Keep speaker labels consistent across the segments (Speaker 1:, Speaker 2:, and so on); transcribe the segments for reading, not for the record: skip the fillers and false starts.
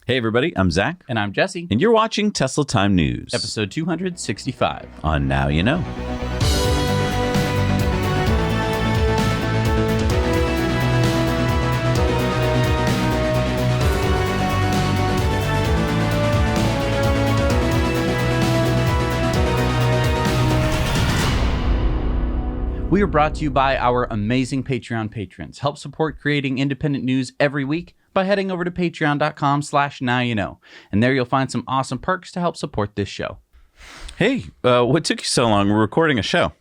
Speaker 1: Hey everybody, I'm Zach.
Speaker 2: And I'm Jesse.
Speaker 1: And you're watching Tesla Time News.
Speaker 2: Episode 265.
Speaker 1: On Now You Know.
Speaker 2: We are brought to you by our amazing Patreon patrons. Help support creating independent news every week by heading over to patreon.com/nowyouknow. And there you'll find some awesome perks to help support this show.
Speaker 1: Hey, what took you so long? We're recording a show.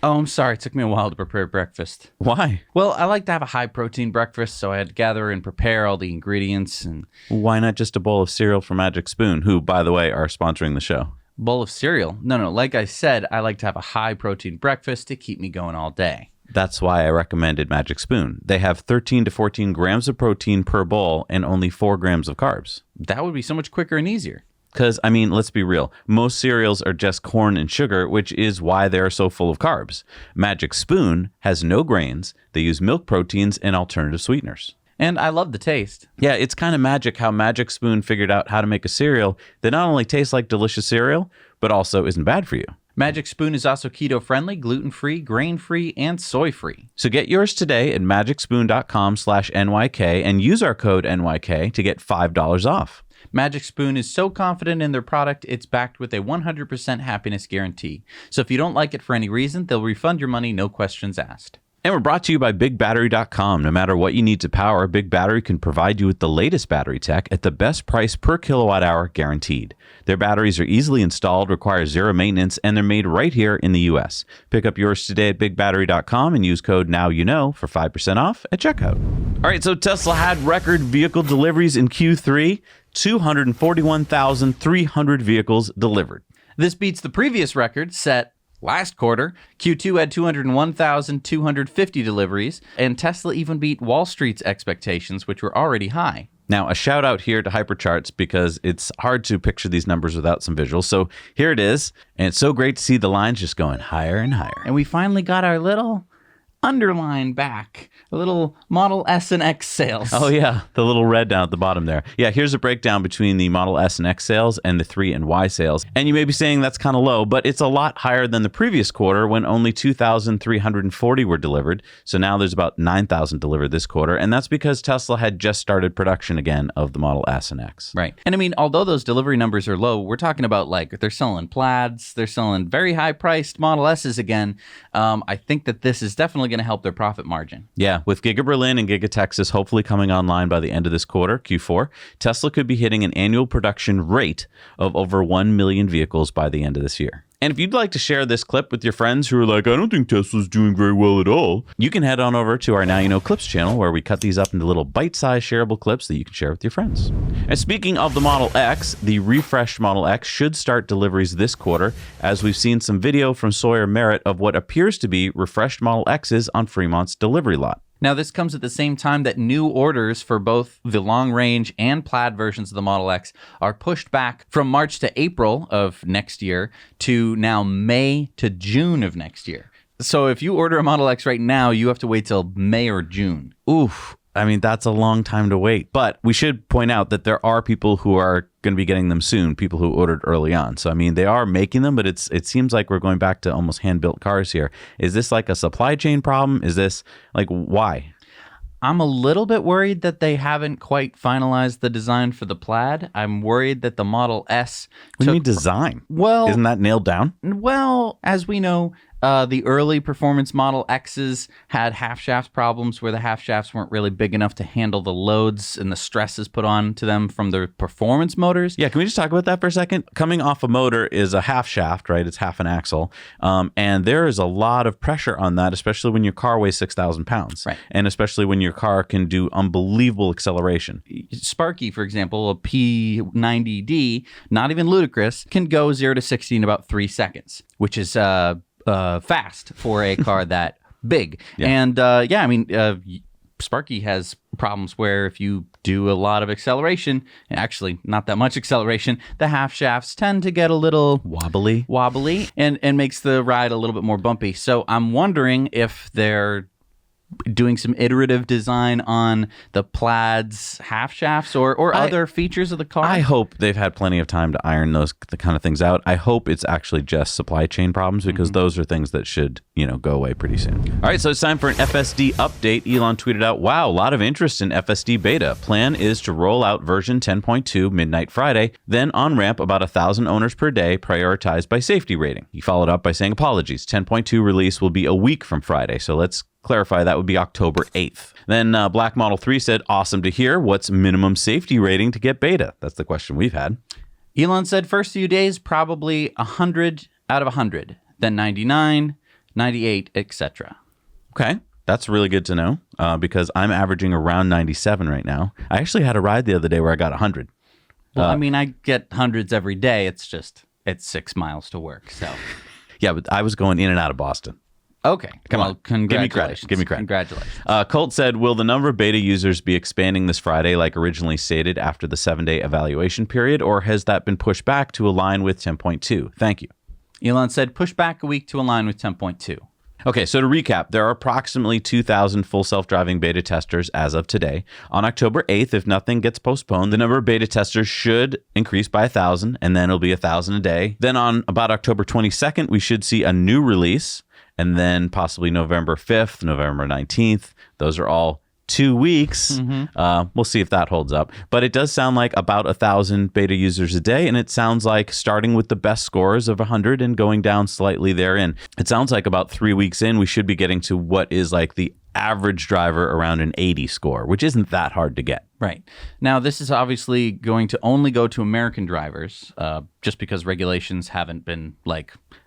Speaker 2: Oh, I'm sorry. It took me a while to prepare breakfast.
Speaker 1: Why?
Speaker 2: Well, I like to have a high-protein breakfast, so I had to gather and prepare all the ingredients. And
Speaker 1: why not just a bowl of cereal from Magic Spoon, who, by the way, are sponsoring the show?
Speaker 2: Bowl of cereal? No. Like I said, I like to have a high-protein breakfast to keep me going all day.
Speaker 1: That's why I recommended Magic Spoon. They have 13 to 14 grams of protein per bowl and only 4 grams of carbs.
Speaker 2: That would be so much quicker and easier.
Speaker 1: Because, I mean, let's be real. Most cereals are just corn and sugar, which is why they're so full of carbs. Magic Spoon has no grains. They use milk proteins and alternative sweeteners.
Speaker 2: And I love the taste.
Speaker 1: Yeah, it's kind of magic how Magic Spoon figured out how to make a cereal that not only tastes like delicious cereal, but also isn't bad for you.
Speaker 2: Magic Spoon is also keto-friendly, gluten-free, grain-free, and soy-free.
Speaker 1: So get yours today at magicspoon.com/NYK and use our code NYK to get $5 off.
Speaker 2: Magic Spoon is so confident in their product, it's backed with a 100% happiness guarantee. So if you don't like it for any reason, they'll refund your money, no questions asked.
Speaker 1: And we're brought to you by BigBattery.com. No matter what you need to power, Big Battery can provide you with the latest battery tech at the best price per kilowatt hour guaranteed. Their batteries are easily installed, require zero maintenance, and they're made right here in the U.S. Pick up yours today at BigBattery.com and use code NOWYOUKNOW for 5% off at checkout. All right, so Tesla had record vehicle deliveries in Q3, 241,300 vehicles delivered.
Speaker 2: This beats the previous record set last quarter. Q2 had 201,250 deliveries, and Tesla even beat Wall Street's expectations, which were already high.
Speaker 1: Now, a shout out here to Hypercharts because it's hard to picture these numbers without some visuals. So here it is, and it's so great to see the lines just going higher and higher.
Speaker 2: And we finally got our little underline back, a little Model S and X sales.
Speaker 1: Oh yeah, the little red down at the bottom there. Yeah, here's a breakdown between the Model S and X sales and the 3 and Y sales. And you may be saying that's kind of low, but it's a lot higher than the previous quarter when only 2,340 were delivered. So now there's about 9,000 delivered this quarter, and that's because Tesla had just started production again of the Model S and X.
Speaker 2: Right. And I mean, although those delivery numbers are low, we're talking about like they're selling Plaids, they're selling very high-priced Model S's again. I think that this is definitely going to help their profit margin.
Speaker 1: Yeah, with Giga Berlin and Giga Texas hopefully coming online by the end of this quarter, Q4, Tesla could be hitting an annual production rate of over 1 million vehicles by the end of this year. And if you'd like to share this clip with your friends who are like, I don't think Tesla's doing very well at all, you can head on over to our Now You Know Clips channel where we cut these up into little bite-sized shareable clips that you can share with your friends. And speaking of the Model X, the refreshed Model X should start deliveries this quarter, as we've seen some video from Sawyer Merritt of what appears to be refreshed Model X's on Fremont's delivery lot.
Speaker 2: Now, this comes at the same time that new orders for both the long-range and Plaid versions of the Model X are pushed back from March to April of next year to now May to June of next year. So if you order a Model X right now, you have to wait till May or June.
Speaker 1: Oof. I mean, that's a long time to wait. But we should point out that there are people who are going to be getting them soon, people who ordered early on. So, I mean, they are making them, but it seems like we're going back to almost hand-built cars here. Is this like a supply chain problem? Is this like, why?
Speaker 2: I'm a little bit worried that they haven't quite finalized the design for the Plaid. I'm worried that the Model S
Speaker 1: What do you mean design?
Speaker 2: Well,
Speaker 1: isn't that nailed down?
Speaker 2: Well, as we know, the early performance Model X's had half shafts problems where the half shafts weren't really big enough to handle the loads and the stresses put on to them from the performance motors.
Speaker 1: Yeah, can we just talk about that for a second? Coming off a motor is a half shaft, right? It's half an axle. And there is a lot of pressure on that, especially when your car weighs 6,000 pounds.
Speaker 2: Right.
Speaker 1: And especially when your car can do unbelievable acceleration.
Speaker 2: Sparky, for example, a P90D, not even ludicrous, can go 0 to 60 in about 3 seconds, which is fast for a car that big. Yeah. And I mean, Sparky has problems where if you do a lot of acceleration, actually not that much acceleration, the half shafts tend to get a little wobbly and makes the ride a little bit more bumpy. So I'm wondering if they're doing some iterative design on the Plaid's half shafts or other features of the car?
Speaker 1: I hope they've had plenty of time to iron the kind of things out. I hope it's actually just supply chain problems, because those are things that should, go away pretty soon. All right, so it's time for an FSD update. Elon tweeted out, wow, a lot of interest in FSD beta. Plan is to roll out version 10.2 midnight Friday, then on ramp about 1,000 owners per day, prioritized by safety rating. He followed up by saying, apologies, 10.2 release will be a week from Friday, so let's clarify that would be October 8th. Then Black Model 3 said, awesome to hear. What's minimum safety rating to get beta? That's the question we've had.
Speaker 2: Elon said first few days, probably 100 out of 100, then 99, 98, etc.
Speaker 1: Okay. That's really good to know, because I'm averaging around 97 right now. I actually had a ride the other day where I got 100.
Speaker 2: Well, I get hundreds every day. It's 6 miles to work. So,
Speaker 1: yeah, but I was going in and out of Boston.
Speaker 2: Okay.
Speaker 1: Come on.
Speaker 2: Congratulations.
Speaker 1: Give me credit.
Speaker 2: Congratulations.
Speaker 1: Colt said, will the number of beta users be expanding this Friday like originally stated after the 7-day evaluation period, or has that been pushed back to align with 10.2? Thank you.
Speaker 2: Elon said, push back a week to align with 10.2.
Speaker 1: Okay, so to recap, there are approximately 2,000 full self-driving beta testers as of today. On October 8th, if nothing gets postponed, the number of beta testers should increase by 1,000, and then it'll be 1,000 a day. Then on about October 22nd, we should see a new release, and then possibly November 5th, November 19th. Those are all 2 weeks. We'll see if that holds up. But it does sound like about 1,000 beta users a day, and it sounds like starting with the best scores of 100 and going down slightly therein. It sounds like about 3 weeks in, we should be getting to what is like the average driver around an 80 score, which isn't that hard to get.
Speaker 2: Right. Now, this is obviously going to only go to American drivers, just because regulations haven't been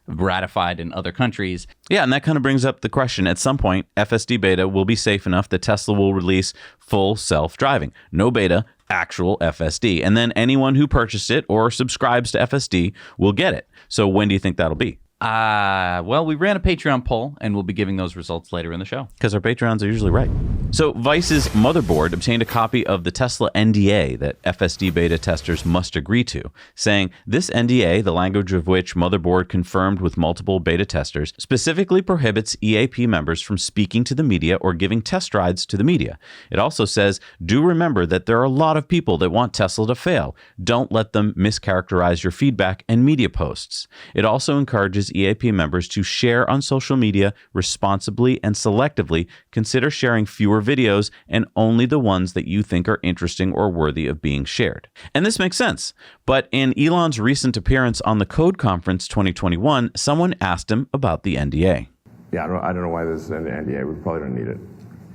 Speaker 2: ratified in other countries.
Speaker 1: Yeah, and that kind of brings up the question. At some point, FSD beta will be safe enough that Tesla will release full self-driving. No beta, actual FSD. And then anyone who purchased it or subscribes to FSD will get it. So when do you think that'll be?
Speaker 2: Well, we ran a Patreon poll, and we'll be giving those results later in the show.
Speaker 1: Because our Patreons are usually right. So Vice's Motherboard obtained a copy of the Tesla NDA that FSD beta testers must agree to, saying this NDA, the language of which Motherboard confirmed with multiple beta testers, specifically prohibits EAP members from speaking to the media or giving test rides to the media. It also says, do remember that there are a lot of people that want Tesla to fail. Don't let them mischaracterize your feedback and media posts. It also encourages EAP members to share on social media responsibly and selectively. Consider sharing fewer videos and only the ones that you think are interesting or worthy of being shared. And this makes sense. But in Elon's recent appearance on the Code Conference 2021, someone asked him about the NDA.
Speaker 3: Yeah, I don't know why this is an NDA. We probably don't need it.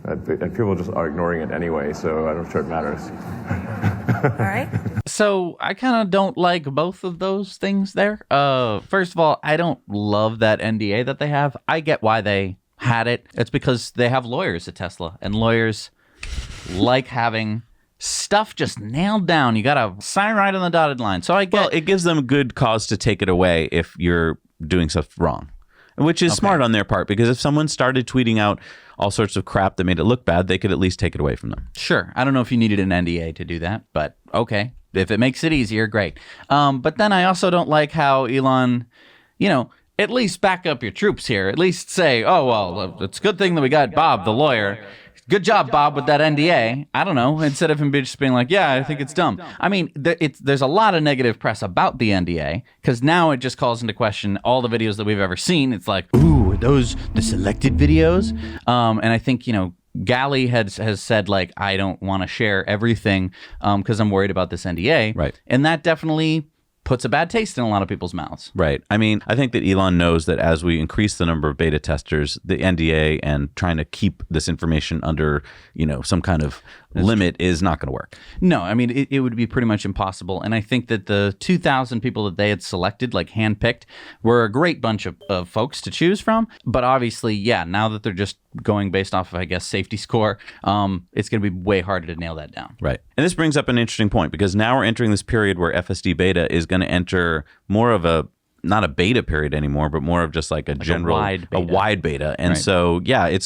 Speaker 3: And people just are ignoring it anyway, so I'm not sure it matters.
Speaker 4: All right.
Speaker 2: So I kind of don't like both of those things there. First of all, I don't love that NDA that they have. I get why they had it. It's because they have lawyers at Tesla, and lawyers like having stuff just nailed down. You got to sign right on the dotted line. So I get...
Speaker 1: Well, it gives them good cause to take it away if you're doing stuff wrong. Which is smart on their part, because if someone started tweeting out all sorts of crap that made it look bad, they could at least take it away from them.
Speaker 2: Sure. I don't know if you needed an NDA to do that, but okay. If it makes it easier, great. But then I also don't like how Elon, at least back up your troops here. At least say, oh, well, it's a good thing that we got Bob, the lawyer. Good job, Bob, with that NDA. I don't know. Instead of him just being like, yeah, I think it's dumb. I mean, there's a lot of negative press about the NDA, because now it just calls into question all the videos that we've ever seen. It's like, ooh, are those the selected videos? And I think, Galley has said, I don't want to share everything because I'm worried about this NDA.
Speaker 1: Right.
Speaker 2: And that definitely puts a bad taste in a lot of people's mouths.
Speaker 1: Right. I mean, I think that Elon knows that as we increase the number of beta testers, the NDA and trying to keep this information under, some kind of limit is not going to work.
Speaker 2: No, I mean, it would be pretty much impossible. And I think that the 2,000 people that they had selected, handpicked, were a great bunch of folks to choose from. But obviously, yeah, now that they're just going based off of, I guess, safety score, it's going to be way harder to nail that down.
Speaker 1: Right. And this brings up an interesting point, because now we're entering this period where FSD beta is going to enter more of a not a beta period anymore, but more of just like a general
Speaker 2: a
Speaker 1: wide beta. And so yeah,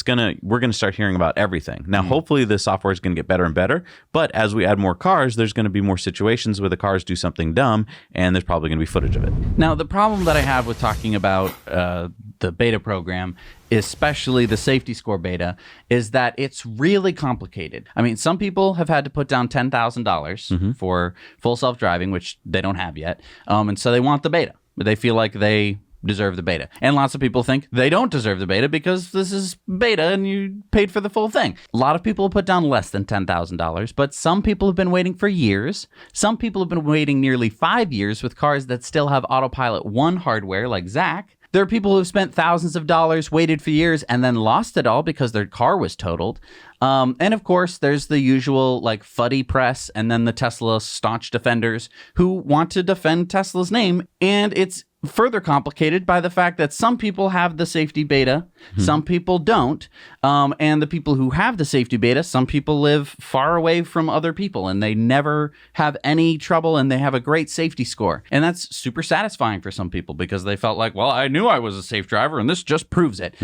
Speaker 1: we're gonna start hearing about everything. Now hopefully the software is gonna get better and better, but as we add more cars, there's gonna be more situations where the cars do something dumb, and there's probably gonna be footage of it.
Speaker 2: Now the problem that I have with talking about the beta program, especially the safety score beta, is that it's really complicated. I mean, some people have had to put down $10,000 for full self-driving, which they don't have yet, and so they want the beta. They feel like they deserve the beta. And lots of people think they don't deserve the beta because this is beta and you paid for the full thing. A lot of people put down less than $10,000, but some people have been waiting for years. Some people have been waiting nearly 5 years with cars that still have Autopilot 1 hardware, like Zach. There are people who have spent thousands of dollars, waited for years, and then lost it all because their car was totaled. And of course, there's the usual like fuddy press and then the Tesla staunch defenders who want to defend Tesla's name. And it's further complicated by the fact that some people have the safety beta, some people don't. And the people who have the safety beta, some people live far away from other people and they never have any trouble and they have a great safety score. And that's super satisfying for some people because they felt like, well, I knew I was a safe driver and this just proves it.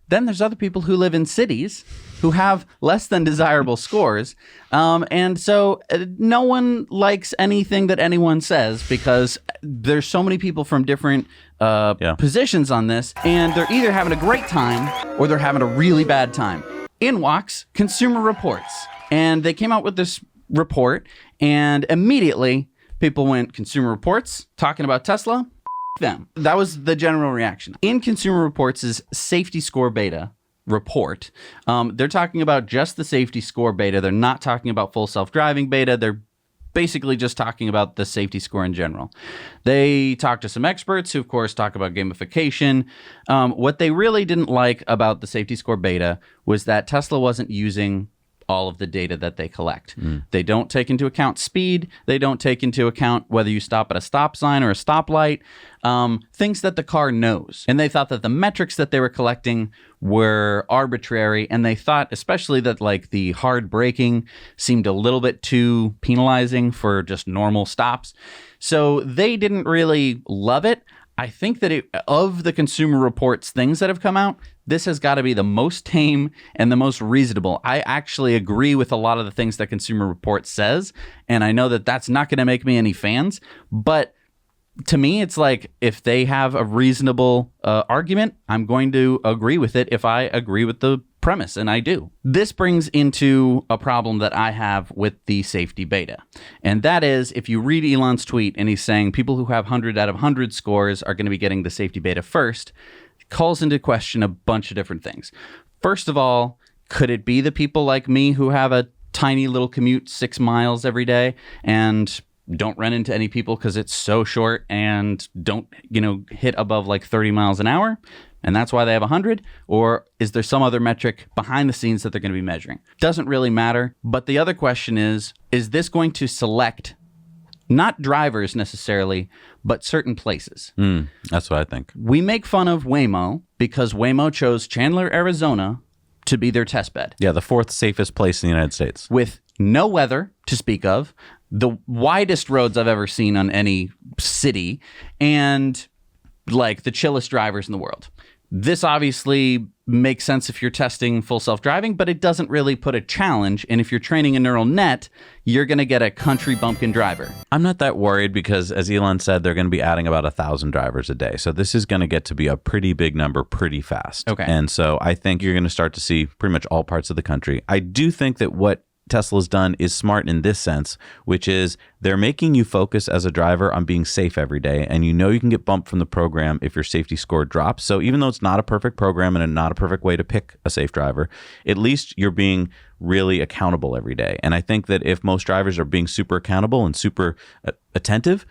Speaker 2: Then there's other people who live in cities who have less than desirable scores. And so no one likes anything that anyone says because there's so many people from different positions on this, and they're either having a great time or they're having a really bad time. In walks Consumer Reports, and they came out with this report, and immediately people went, Consumer Reports talking about Tesla? Them. That was the general reaction. In Consumer Reports' safety score beta report, they're talking about just the safety score beta. They're not talking about full self-driving beta. They're basically just talking about the safety score in general. They talked to some experts who, of course, talk about gamification. What they really didn't like about the safety score beta was that Tesla wasn't using all of the data that they collect. They don't take into account speed. They don't take into account whether you stop at a stop sign or a stoplight, things that the car knows. And they thought that the metrics that they were collecting were arbitrary. And they thought especially that like the hard braking seemed a little bit too penalizing for just normal stops. So they didn't really love it. I think that of the Consumer Reports things that have come out, this has got to be the most tame and the most reasonable. I actually agree with a lot of the things that Consumer Reports says, and I know that that's not going to make me any fans, but to me, it's like if they have a reasonable argument, I'm going to agree with it if I agree with the premise, and I do. This brings into a problem that I have with the safety beta, and that is if you read Elon's tweet and he's saying people who have 100 out of 100 scores are going to be getting the safety beta first, it calls into question a bunch of different things. First of all, could it be the people like me who have a tiny little commute 6 miles every day and don't run into any people because it's so short and don't, hit above like 30 miles an hour? And that's why they have 100? Or is there some other metric behind the scenes that they're going to be measuring? Doesn't really matter. But the other question is this going to select not drivers necessarily, but certain places?
Speaker 1: That's what I think.
Speaker 2: We make fun of Waymo because Waymo chose Chandler, Arizona to be their test bed.
Speaker 1: Yeah, the 4th safest place in the United States.
Speaker 2: With no weather to speak of, the widest roads I've ever seen on any city, and like the chillest drivers in the world. This obviously makes sense if you're testing full self-driving, but it doesn't really put a challenge. And if you're training a neural net, you're going to get a country bumpkin driver.
Speaker 1: I'm not that worried because, as Elon said, they're going to be adding about 1,000 drivers a day. So this is going to get to be a pretty big number pretty fast.
Speaker 2: Okay.
Speaker 1: And so I think you're going to start to see pretty much all parts of the country. I do think that what Tesla's done is smart in this sense, which is they're making you focus as a driver on being safe every day. And you can get bumped from the program if your safety score drops. So even though it's not a perfect program and not a perfect way to pick a safe driver, at least you're being really accountable every day. And I think that if most drivers are being super accountable and super attentive,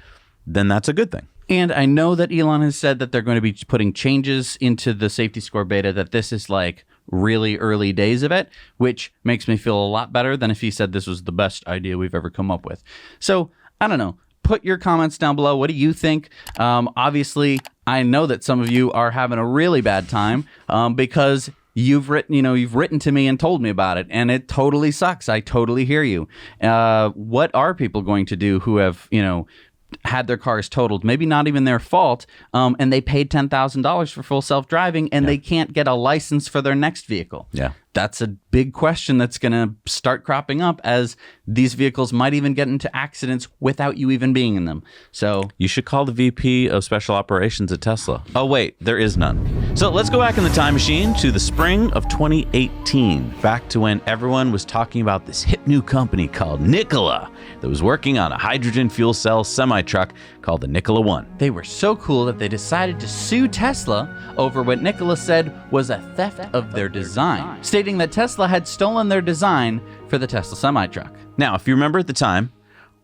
Speaker 1: then that's a good thing.
Speaker 2: And I know that Elon has said that they're going to be putting changes into the safety score beta, that this is like really early days of it, which makes me feel a lot better than if he said this was the best idea we've ever come up with. So I don't know. Put your comments down below. What do you think? Obviously, I know that some of you are having a really bad time because you've written to me and told me about it, and it totally sucks. I totally hear you. What are people going to do who have, had their cars totaled, maybe not even their fault, and they paid $10,000 for full self-driving, and they can't get a license for their next vehicle.
Speaker 1: Yeah.
Speaker 2: That's a big question that's going to start cropping up as these vehicles might even get into accidents without you even being in them. So
Speaker 1: You should call the VP of Special Operations at Tesla. Oh, wait, there is none. So let's go back in the time machine to the spring of 2018, back to when everyone was talking about this hip new company called Nikola that was working on a hydrogen fuel cell semi-truck called the Nikola One.
Speaker 2: they were so cool that they decided to sue Tesla over what Nikola said was a theft of their design, stating that Tesla had stolen their design for the Tesla semi-truck.
Speaker 1: Now, if you remember at the time,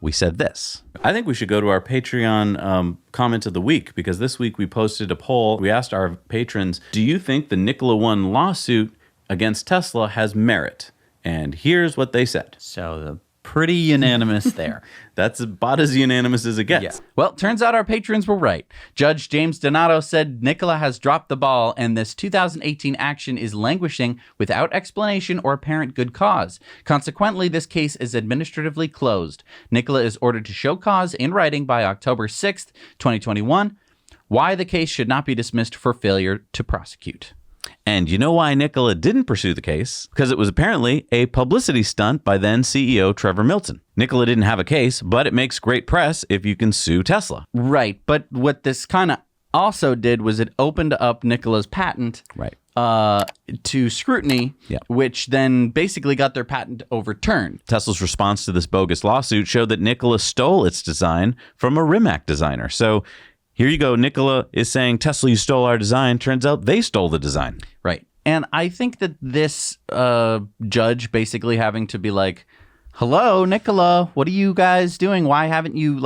Speaker 1: we said this. I think we should go to our Patreon comment of the week, because this week we posted a poll. We asked our patrons, do you think the Nikola One lawsuit against Tesla has merit? And here's what they said.
Speaker 2: So pretty unanimous there.
Speaker 1: That's about as unanimous as it gets.
Speaker 2: Yeah. Well, turns out our patrons were right. Judge James Donato said Nikola has dropped the ball, and this 2018 action is languishing without explanation or apparent good cause. Consequently, this case is administratively closed. Nikola is ordered to show cause in writing by October 6th, 2021. Why the case should not be dismissed for failure to prosecute.
Speaker 1: And you know why Nikola didn't pursue the case? Because it was apparently a publicity stunt by then CEO Trevor Milton. Nikola didn't have a case, but it makes great press if you can sue Tesla.
Speaker 2: Right, but what this kind of also did was it opened up Nikola's patent
Speaker 1: Right.
Speaker 2: to scrutiny,
Speaker 1: Yeah.
Speaker 2: which then basically got their patent overturned.
Speaker 1: Tesla's response to this bogus lawsuit showed that Nikola stole its design from a Rimac designer. So here you go. Nikola is saying, Tesla, you stole our design. Turns out they stole the design.
Speaker 2: Right. And I think that this judge basically having to be like, hello, Nikola, what are you guys doing? Why haven't you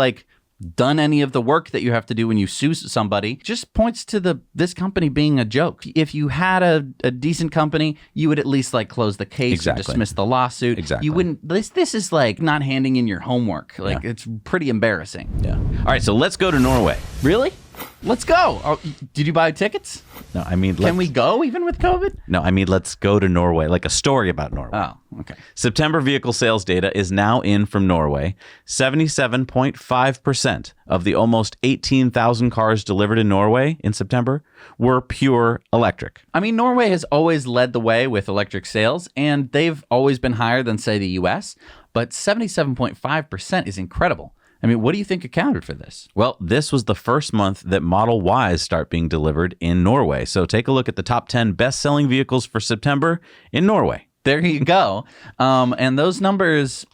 Speaker 2: done any of the work that you have to do when you sue somebody? Just points to this company being a joke. If you had a decent company, you would at least close the case
Speaker 1: Exactly.
Speaker 2: or dismiss the lawsuit.
Speaker 1: Exactly.
Speaker 2: You wouldn't. This is not handing in your homework. It's pretty embarrassing.
Speaker 1: Yeah. All right. So let's go to Norway.
Speaker 2: Really? Let's go. Oh, did you buy tickets?
Speaker 1: No, I mean,
Speaker 2: Can we go even with COVID?
Speaker 1: No, I mean, let's go to Norway, like a story about Norway.
Speaker 2: Oh, okay.
Speaker 1: September vehicle sales data is now in from Norway. 77.5% of the almost 18,000 cars delivered in Norway in September were pure electric.
Speaker 2: I mean, Norway has always led the way with electric sales, and they've always been higher than, say, the U.S., but 77.5% is incredible. I mean, what do you think accounted for this?
Speaker 1: Well, this was the first month that Model Ys start being delivered in Norway. So take a look at the top 10 best-selling vehicles for September in Norway.
Speaker 2: There you go. And those numbers,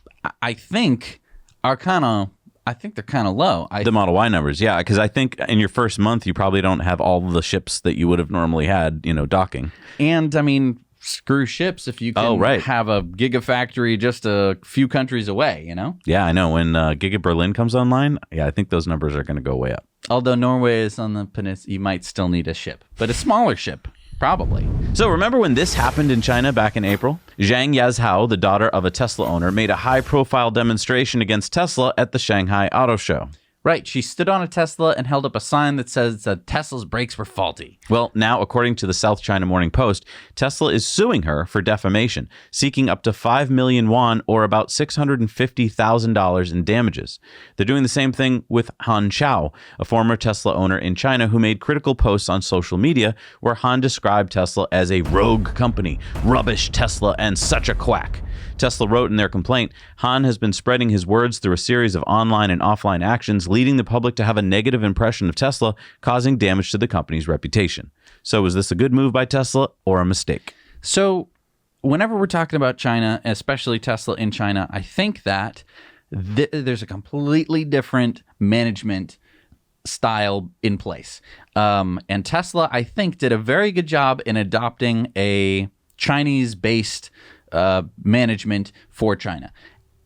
Speaker 2: I think, are kind of... I think they're kind of low.
Speaker 1: The Model Y numbers, yeah, because I think in your first month, you probably don't have all the ships that you would have normally had, docking.
Speaker 2: And, I mean, screw ships if you can have a gigafactory just a few countries away,
Speaker 1: Yeah, I know. When Giga Berlin comes online, I think those numbers are going to go way up.
Speaker 2: Although Norway is on the peninsula, you might still need a ship, but a smaller ship, probably.
Speaker 1: So remember when this happened in China back in April? Zhang Yazhao, the daughter of a Tesla owner, made a high-profile demonstration against Tesla at the Shanghai Auto Show.
Speaker 2: Right. She stood on a Tesla and held up a sign that says that Tesla's brakes were faulty.
Speaker 1: Well, now, according to the South China Morning Post, Tesla is suing her for defamation, seeking up to 5 million won, or about $650,000 in damages. They're doing the same thing with Han Chao, a former Tesla owner in China who made critical posts on social media where Han described Tesla as a rogue company, rubbish Tesla, and such a quack. Tesla wrote in their complaint, Han has been spreading his words through a series of online and offline actions, leading the public to have a negative impression of Tesla, causing damage to the company's reputation. So was this a good move by Tesla or a mistake?
Speaker 2: So whenever we're talking about China, especially Tesla in China, I think that there's a completely different management style in place. And Tesla, I think, did a very good job in adopting a Chinese-based management for China.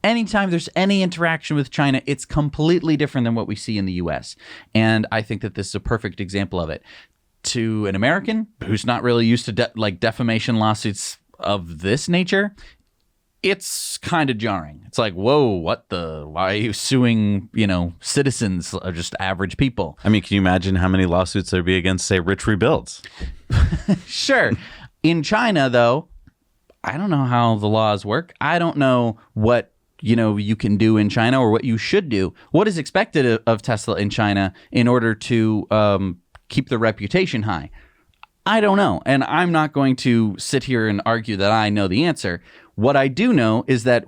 Speaker 2: Anytime there's any interaction with China, it's completely different than what we see in the US. And I think that this is a perfect example of it. To an American who's not really used to defamation lawsuits of this nature, it's kind of jarring. It's like, whoa, why are you suing, citizens, just average people?
Speaker 1: I mean, can you imagine how many lawsuits there'd be against, say, Rich Rebuilds?
Speaker 2: Sure. In China, though, I don't know how the laws work. I don't know what you can do in China or what you should do. What is expected of Tesla in China in order to keep their reputation high? I don't know. And I'm not going to sit here and argue that I know the answer. What I do know is that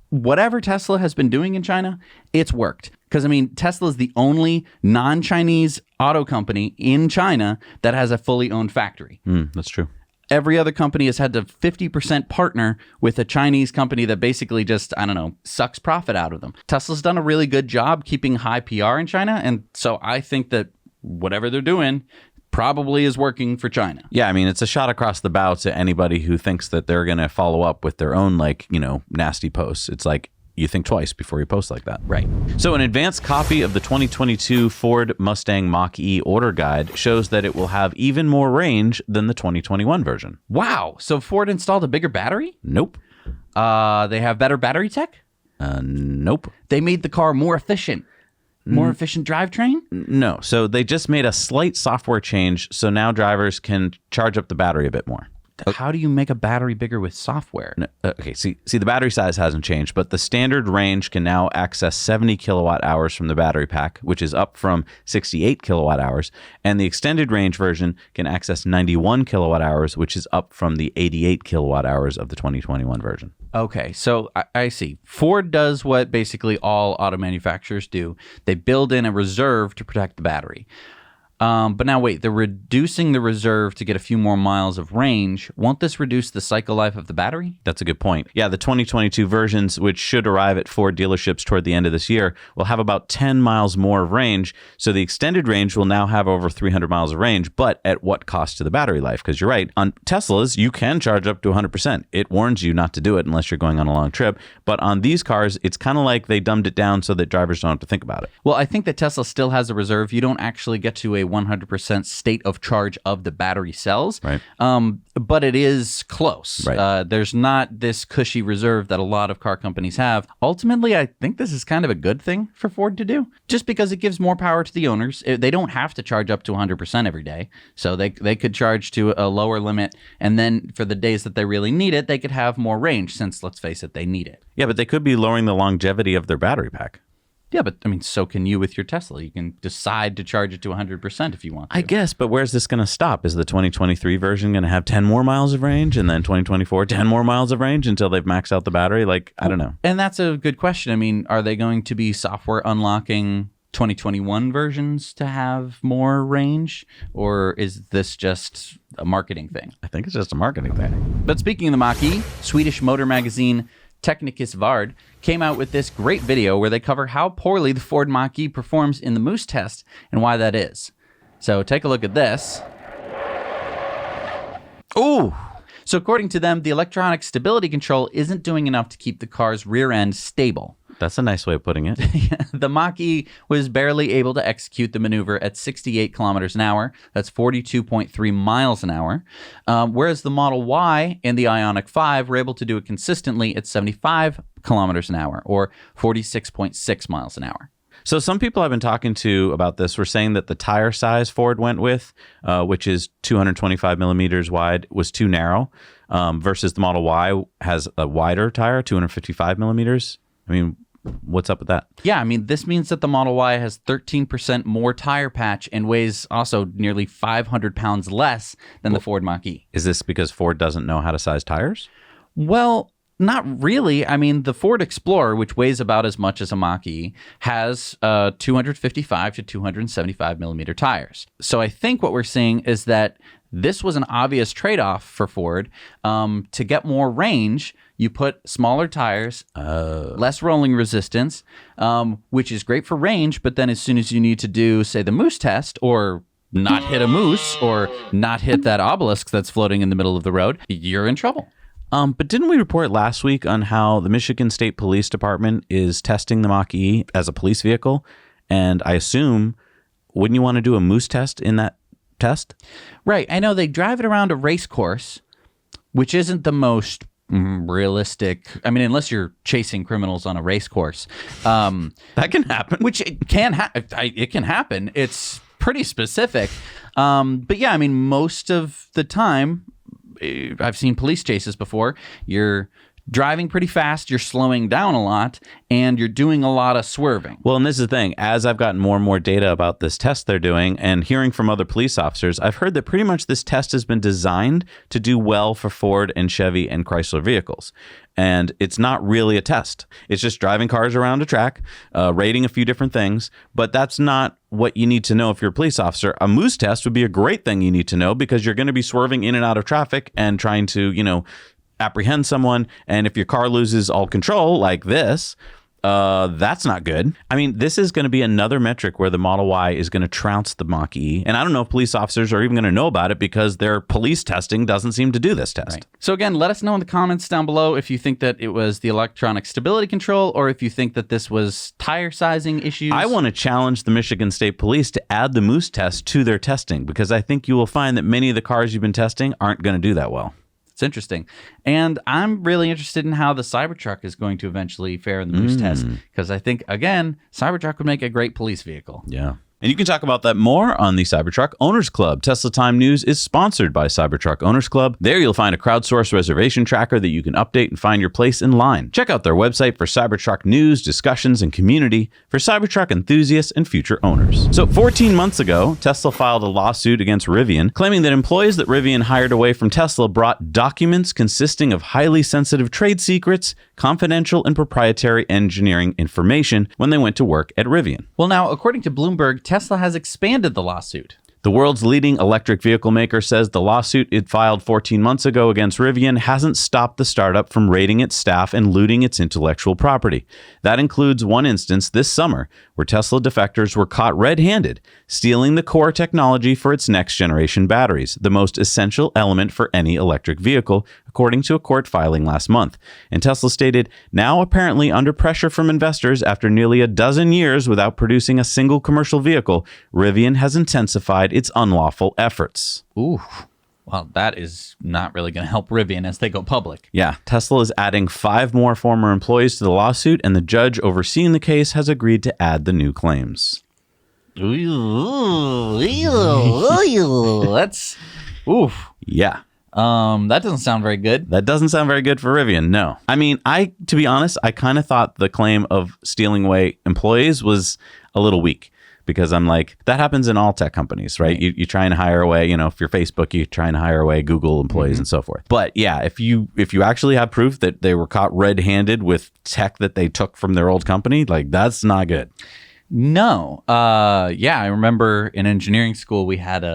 Speaker 2: whatever Tesla has been doing in China, it's worked. Because, I mean, Tesla is the only non-Chinese auto company in China that has a fully owned factory.
Speaker 1: That's true.
Speaker 2: Every other company has had to 50% partner with a Chinese company that basically just, I don't know, sucks profit out of them. Tesla's done a really good job keeping high PR in China. And so I think that whatever they're doing probably is working for China.
Speaker 1: Yeah, I mean, it's a shot across the bow to anybody who thinks that they're going to follow up with their own, nasty posts. It's like, you think twice before you post like that.
Speaker 2: Right.
Speaker 1: So an advanced copy of the 2022 Ford Mustang Mach-E order guide shows that it will have even more range than the 2021 version.
Speaker 2: Wow. So Ford installed a bigger battery?
Speaker 1: Nope.
Speaker 2: They have better battery tech?
Speaker 1: Nope.
Speaker 2: They made the car more efficient. More efficient drivetrain?
Speaker 1: No. So they just made a slight software change so now drivers can charge up the battery a bit more.
Speaker 2: How do you make a battery bigger with software?
Speaker 1: Okay, see, the battery size hasn't changed, but the standard range can now access 70 kilowatt hours from the battery pack, which is up from 68 kilowatt hours, and the extended range version can access 91 kilowatt hours, which is up from the 88 kilowatt hours of the 2021 version.
Speaker 2: Okay, so I see. Ford does what basically all auto manufacturers do. They build in a reserve to protect the battery. But now wait, they're reducing the reserve to get a few more miles of range. Won't this reduce the cycle life of the battery?
Speaker 1: That's a good point. Yeah, the 2022 versions, which should arrive at Ford dealerships toward the end of this year, will have about 10 miles more of range. So the extended range will now have over 300 miles of range, but at what cost to the battery life? Because you're right, on Teslas, you can charge up to 100%. It warns you not to do it unless you're going on a long trip. But on these cars, it's kind of like they dumbed it down so that drivers don't have to think about it.
Speaker 2: Well, I think that Tesla still has a reserve. You don't actually get to a 100% state of charge of the battery cells,
Speaker 1: right?
Speaker 2: But it is close.
Speaker 1: Right.
Speaker 2: There's not this cushy reserve that a lot of car companies have. Ultimately, I think this is kind of a good thing for Ford to do, just because it gives more power to the owners. They don't have to charge up to 100% every day, so they could charge to a lower limit, and then for the days that they really need it, they could have more range, since, let's face it, they need it.
Speaker 1: Yeah, but they could be lowering the longevity of their battery pack.
Speaker 2: Yeah, but I mean, so can you with your Tesla. You can decide to charge it to 100% if you want to.
Speaker 1: I guess, but where's this going to stop? Is the 2023 version going to have 10 more miles of range, and then 2024, 10 more miles of range until they've maxed out the battery? Like, I don't know.
Speaker 2: And that's a good question. I mean, are they going to be software unlocking 2021 versions to have more range, or is this just a marketing thing?
Speaker 1: I think it's just a marketing thing.
Speaker 2: But speaking of the Mach-E, Swedish motor magazine Technicus Vard came out with this great video where they cover how poorly the Ford Mach-E performs in the Moose test and why that is. So take a look at this. Ooh! So according to them, the electronic stability control isn't doing enough to keep the car's rear end stable.
Speaker 1: That's a nice way of putting it.
Speaker 2: The Mach-E was barely able to execute the maneuver at 68 kilometers an hour. That's 42.3 miles an hour. Whereas the Model Y and the Ioniq 5 were able to do it consistently at 75 kilometers an hour, or 46.6 miles an hour.
Speaker 1: So some people I've been talking to about this were saying that the tire size Ford went with, which is 225 millimeters wide, was too narrow, versus the Model Y has a wider tire, 255 millimeters. I mean, what's up with that?
Speaker 2: Yeah, I mean, this means that the Model Y has 13% more tire patch and weighs also nearly 500 pounds less than the Ford Mach-E.
Speaker 1: Is this because Ford doesn't know how to size tires?
Speaker 2: Well, not really. I mean, the Ford Explorer, which weighs about as much as a Mach-E, has 255 to 275 millimeter tires. So I think what we're seeing is that this was an obvious trade-off for Ford. To get more range, you put smaller tires, less rolling resistance, which is great for range, but then as soon as you need to do, say, the Moose test, or not hit a moose, or not hit that obelisk that's floating in the middle of the road, you're in trouble.
Speaker 1: But didn't we report last week on how the Michigan State Police Department is testing the Mach-E as a police vehicle? And I assume, wouldn't you want to do a Moose test in that test?
Speaker 2: Right. I know they drive it around a race course, which isn't the most realistic. I mean, unless you're chasing criminals on a race course.
Speaker 1: That can happen.
Speaker 2: Which it can happen. It's pretty specific. But yeah, I mean, most of the time, I've seen police chases before. You're driving pretty fast, you're slowing down a lot, and you're doing a lot of swerving.
Speaker 1: Well, and this is the thing. As I've gotten more and more data about this test they're doing and hearing from other police officers, I've heard that pretty much this test has been designed to do well for Ford and Chevy and Chrysler vehicles. And it's not really a test. It's just driving cars around a track, rating a few different things. But that's not what you need to know if you're a police officer. A moose test would be a great thing you need to know because you're going to be swerving in and out of traffic and trying to, apprehend someone. And if your car loses all control like this, that's not good. I mean, this is going to be another metric where the Model Y is going to trounce the Mach-E. And I don't know if police officers are even going to know about it because their police testing doesn't seem to do this test.
Speaker 2: Right. So again, let us know in the comments down below if you think that it was the electronic stability control or if you think that this was tire sizing issues.
Speaker 1: I want to challenge the Michigan State Police to add the moose test to their testing because I think you will find that many of the cars you've been testing aren't going to do that well.
Speaker 2: It's interesting. And I'm really interested in how the Cybertruck is going to eventually fare in the moose test because I think, again, Cybertruck would make a great police vehicle.
Speaker 1: Yeah. And you can talk about that more on the Cybertruck Owners Club. Tesla Time News is sponsored by Cybertruck Owners Club. There you'll find a crowdsourced reservation tracker that you can update and find your place in line. Check out their website for Cybertruck news, discussions, and community for Cybertruck enthusiasts and future owners. So 14 months ago, Tesla filed a lawsuit against Rivian, claiming that employees that Rivian hired away from Tesla brought documents consisting of highly sensitive trade secrets, confidential and proprietary engineering information when they went to work at Rivian.
Speaker 2: Well, now, according to Bloomberg, Tesla has expanded the lawsuit.
Speaker 1: The world's leading electric vehicle maker says the lawsuit it filed 14 months ago against Rivian hasn't stopped the startup from raiding its staff and looting its intellectual property. That includes one instance this summer where Tesla defectors were caught red-handed, stealing the core technology for its next-generation batteries, the most essential element for any electric vehicle, according to a court filing last month. And Tesla stated, now apparently under pressure from investors after nearly a dozen years without producing a single commercial vehicle, Rivian has intensified its unlawful efforts.
Speaker 2: Ooh. Well, that is not really going to help Rivian as they go public.
Speaker 1: Yeah, Tesla is adding 5 more former employees to the lawsuit, and the judge overseeing the case has agreed to add the new claims.
Speaker 2: That's oof.
Speaker 1: Yeah.
Speaker 2: That doesn't sound very good.
Speaker 1: That doesn't sound very good for Rivian, no. I mean, to be honest, I kind of thought the claim of stealing away employees was a little weak. Because I'm like, that happens in all tech companies, right? You try and hire away, if you're Facebook, you try and hire away Google employees and so forth. But yeah, if you actually have proof that they were caught red-handed with tech that they took from their old company, like that's not good.
Speaker 2: No. Yeah, I remember in engineering school we had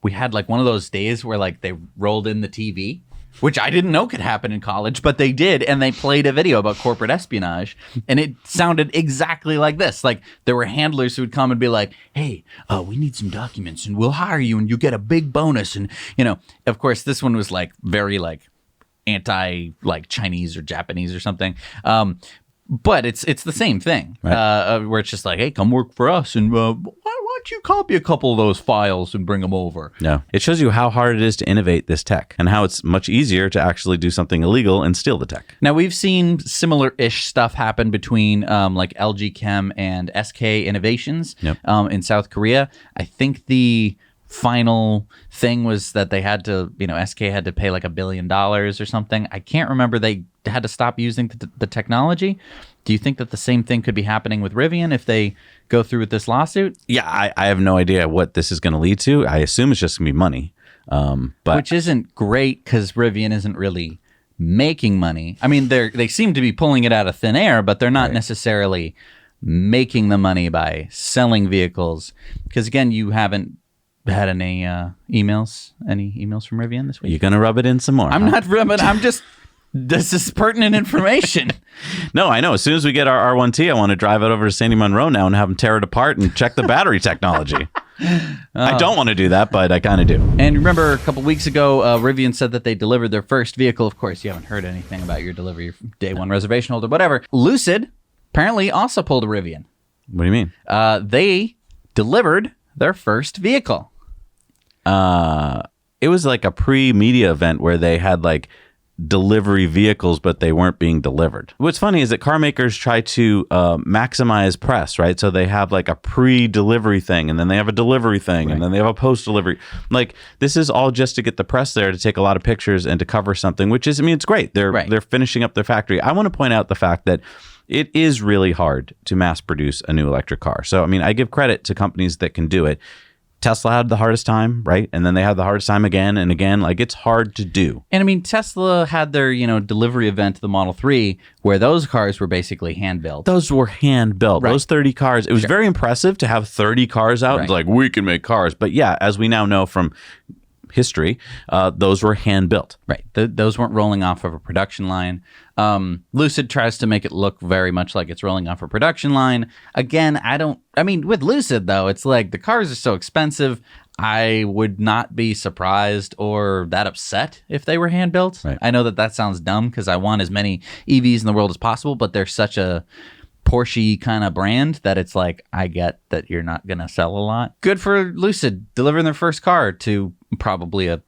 Speaker 2: like one of those days where like they rolled in the TV, which I didn't know could happen in college, but they did, and they played a video about corporate espionage, and it sounded exactly like this. Like, there were handlers who would come and be like, hey, we need some documents, and we'll hire you, and you get a big bonus, and, of course, this one was, like, very, like, anti, like, Chinese or Japanese or something, but it's the same thing, right. Where it's just like, hey, come work for us, and why don't you copy a couple of those files and bring them over?
Speaker 1: No. It shows you how hard it is to innovate this tech and how it's much easier to actually do something illegal and steal the tech.
Speaker 2: Now, we've seen similar-ish stuff happen between like LG Chem and SK Innovations in South Korea. I think the final thing was that they had to, SK had to pay like $1 billion or something. I can't remember. They had to stop using the technology. Do you think that the same thing could be happening with Rivian if they go through with this lawsuit?
Speaker 1: Yeah, I have no idea what this is going to lead to. I assume it's just going to be money. But
Speaker 2: which isn't great because Rivian isn't really making money. I mean, they seem to be pulling it out of thin air, but they're not necessarily making the money by selling vehicles. Because again, you haven't had any emails from Rivian this week?
Speaker 1: You're going to rub it in some more.
Speaker 2: I'm not rubbing. I'm just... This is pertinent information.
Speaker 1: No, I know. As soon as we get our R1T, I want to drive it over to Sandy Munro now and have them tear it apart and check the battery technology. I don't want to do that, but I kind of do.
Speaker 2: And remember, a couple weeks ago, Rivian said that they delivered their first vehicle. Of course, you haven't heard anything about your delivery, day one reservation holder, whatever. Lucid apparently also pulled a Rivian.
Speaker 1: What do you mean?
Speaker 2: They delivered their first vehicle.
Speaker 1: It was like a pre-media event where they had like delivery vehicles, but they weren't being delivered. What's funny is that car makers try to maximize press, right? So they have like a pre-delivery thing, and then they have a delivery thing, and then they have a post-delivery. Like, this is all just to get the press there to take a lot of pictures and to cover something, which is, I mean, it's great. They're finishing up their factory. I want to point out the fact that it is really hard to mass produce a new electric car. So, I mean, I give credit to companies that can do it. Tesla had the hardest time, right? And then they had the hardest time again and again. Like, it's hard to do.
Speaker 2: And I mean, Tesla had their, delivery event, the Model 3, where those cars were basically hand-built.
Speaker 1: Those were hand-built.
Speaker 2: Right.
Speaker 1: Those 30 cars. It was very impressive to have 30 cars out.
Speaker 2: Right.
Speaker 1: It's like, we can make cars. But yeah, as we now know from history, those were hand-built.
Speaker 2: Right. Those weren't rolling off of a production line. Lucid tries to make it look very much like it's rolling off a production line. Again, with Lucid, though, it's like the cars are so expensive. I would not be surprised or that upset if they were hand-built.
Speaker 1: Right.
Speaker 2: I know that sounds dumb because I want as many EVs in the world as possible, but they're such a Porsche kind of brand that it's like, I get that you're not going to sell a lot. Good for Lucid delivering their first car to probably a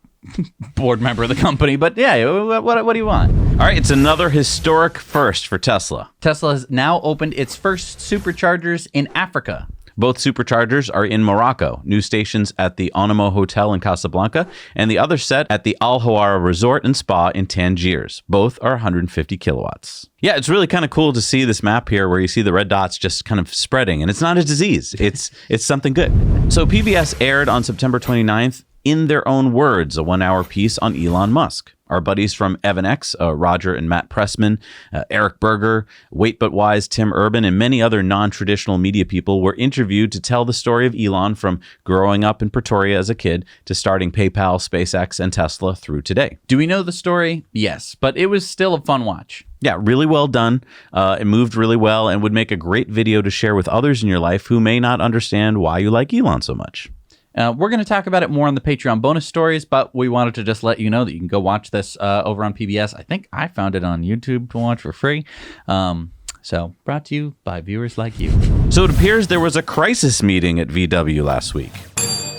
Speaker 2: board member of the company. But yeah, what do you want?
Speaker 1: All right, it's another historic first for Tesla.
Speaker 2: Tesla has now opened its first superchargers in Africa.
Speaker 1: Both superchargers are in Morocco, new stations at the Onimo Hotel in Casablanca, and the other set at the Al Hawara Resort and Spa in Tangiers. Both are 150 kilowatts. Yeah, it's really kind of cool to see this map here where you see the red dots just kind of spreading, and it's not a disease. It's something good. So PBS aired on September 29th, in their own words, a 1-hour piece on Elon Musk. Our buddies from Evannex, Roger and Matt Pressman, Eric Berger, Wait But Wise, Tim Urban, and many other non-traditional media people were interviewed to tell the story of Elon from growing up in Pretoria as a kid to starting PayPal, SpaceX, and Tesla through today.
Speaker 2: Do we know the story? Yes, but it was still a fun watch.
Speaker 1: Yeah, really well done. It moved really well and would make a great video to share with others in your life who may not understand why you like Elon so much.
Speaker 2: We're going to talk about it more on the Patreon bonus stories, but we wanted to just let you know that you can go watch this over on PBS. I think I found it on YouTube to watch for free. So brought to you by viewers like you.
Speaker 1: So it appears there was a crisis meeting at VW last week.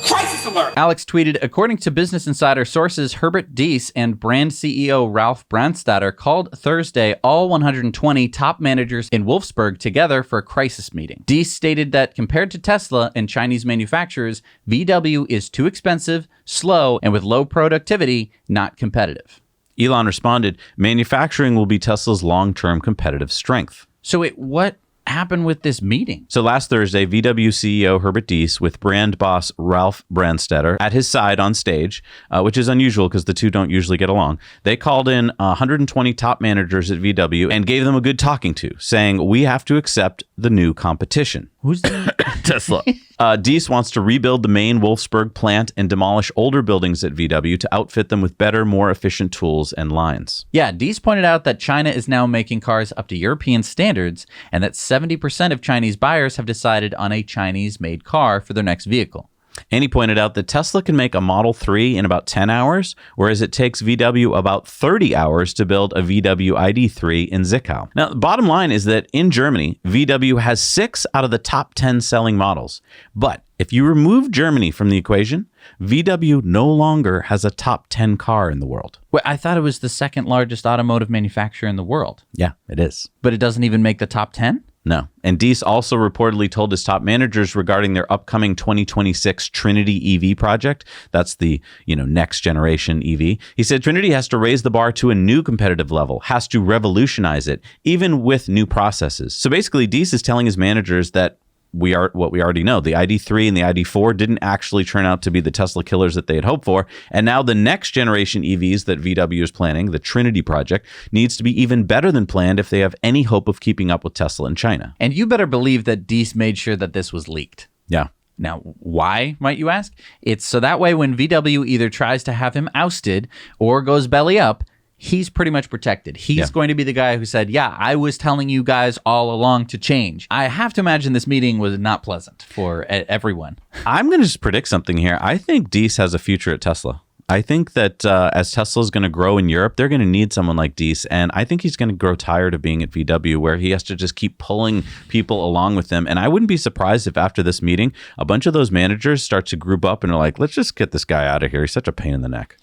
Speaker 5: Crisis alert!
Speaker 2: Alex tweeted, according to Business Insider sources, Herbert Diess and brand CEO Ralph Brandstatter called Thursday all 120 top managers in Wolfsburg together for a crisis meeting. Diess stated that compared to Tesla and Chinese manufacturers, VW is too expensive, slow, and with low productivity, not competitive.
Speaker 1: Elon responded, manufacturing will be Tesla's long-term competitive strength.
Speaker 2: So what happened with this meeting?
Speaker 1: So last Thursday, VW CEO Herbert Diess with brand boss Ralph Brandstatter at his side on stage, which is unusual because the two don't usually get along. They called in 120 top managers at VW and gave them a good talking to, saying, we have to accept the new competition.
Speaker 2: Who's the
Speaker 1: Tesla. Diess wants to rebuild the main Wolfsburg plant and demolish older buildings at VW to outfit them with better, more efficient tools and lines.
Speaker 2: Yeah, Diess pointed out that China is now making cars up to European standards and that 70% of Chinese buyers have decided on a Chinese-made car for their next vehicle.
Speaker 1: And he pointed out that Tesla can make a Model 3 in about 10 hours, whereas it takes VW about 30 hours to build a VW ID3 in Zwickau. Now, the bottom line is that in Germany, VW has 6 out of the top 10 selling models. But if you remove Germany from the equation, VW no longer has a top 10 car in the world.
Speaker 2: Well, I thought it was the second largest automotive manufacturer in the world.
Speaker 1: Yeah, it is.
Speaker 2: But it doesn't even make the top 10?
Speaker 1: No. And Diess also reportedly told his top managers regarding their upcoming 2026 Trinity EV project. That's the, next generation EV. He said Trinity has to raise the bar to a new competitive level, has to revolutionize it, even with new processes. So basically, Diess is telling his managers that what we already know. The ID3 and the ID4 didn't actually turn out to be the Tesla killers that they had hoped for. And now the next generation EVs that VW is planning, the Trinity project, needs to be even better than planned if they have any hope of keeping up with Tesla in China.
Speaker 2: And you better believe that Diess made sure that this was leaked.
Speaker 1: Yeah.
Speaker 2: Now, why, might you ask? It's so that way when VW either tries to have him ousted or goes belly up, he's pretty much protected. He's going to be the guy who said, yeah, I was telling you guys all along to change. I have to imagine this meeting was not pleasant for everyone.
Speaker 1: I'm going to just predict something here. I think Diess has a future at Tesla. I think that as Tesla is going to grow in Europe, they're going to need someone like Diess. And I think he's going to grow tired of being at VW, where he has to just keep pulling people along with him. And I wouldn't be surprised if after this meeting, a bunch of those managers start to group up and are like, let's just get this guy out of here. He's such a pain in the neck.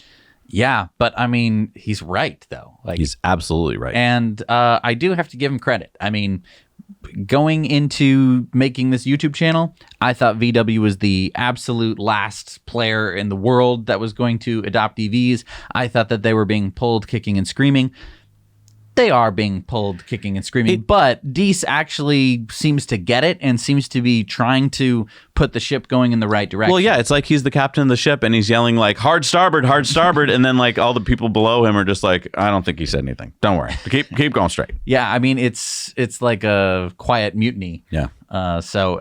Speaker 2: Yeah, but I mean, he's right though. Like,
Speaker 1: He's absolutely right.
Speaker 2: and I do have to give him credit. I mean, going into making this YouTube channel, I thought VW was the absolute last player in the world that was going to adopt EVs. I thought that they were being pulled kicking and screaming. They are being pulled kicking and screaming, but Deese actually seems to get it and seems to be trying to put the ship going in the right direction.
Speaker 1: Well, yeah, it's like he's the captain of the ship and he's yelling like hard starboard, and then like all the people below him are just like, I don't think he said anything. Don't worry, keep going straight.
Speaker 2: Yeah, I mean it's like a quiet mutiny.
Speaker 1: Yeah.
Speaker 2: So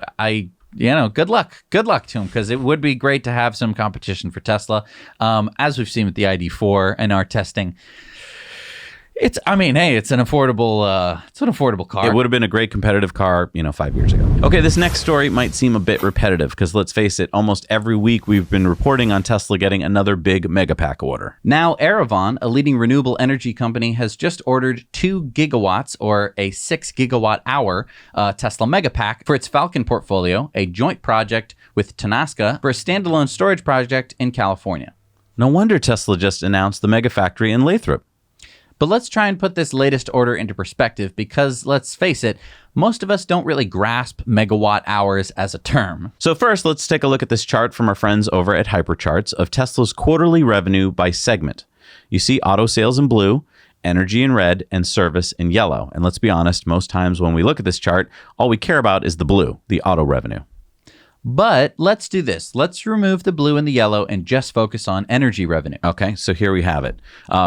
Speaker 2: good luck to him, because it would be great to have some competition for Tesla, as we've seen with the ID4 and our testing. It's an affordable car.
Speaker 1: It would have been a great competitive car, 5 years ago. Okay, this next story might seem a bit repetitive because let's face it, almost every week we've been reporting on Tesla getting another big Megapack order.
Speaker 2: Now, Erevan, a leading renewable energy company, has just ordered 2 gigawatts or a 6 gigawatt hour Tesla Megapack for its Falcon portfolio, a joint project with Tenaska for a standalone storage project in California.
Speaker 1: No wonder Tesla just announced the Megafactory in Lathrop.
Speaker 2: But let's try and put this latest order into perspective, because let's face it, most of us don't really grasp megawatt hours as a term.
Speaker 1: So first, let's take a look at this chart from our friends over at Hypercharts of Tesla's quarterly revenue by segment. You see auto sales in blue, energy in red, and service in yellow. And let's be honest, most times when we look at this chart, all we care about is the blue, the auto revenue.
Speaker 2: But let's do this. Let's remove the blue and the yellow and just focus on energy revenue.
Speaker 1: Okay, so here we have it.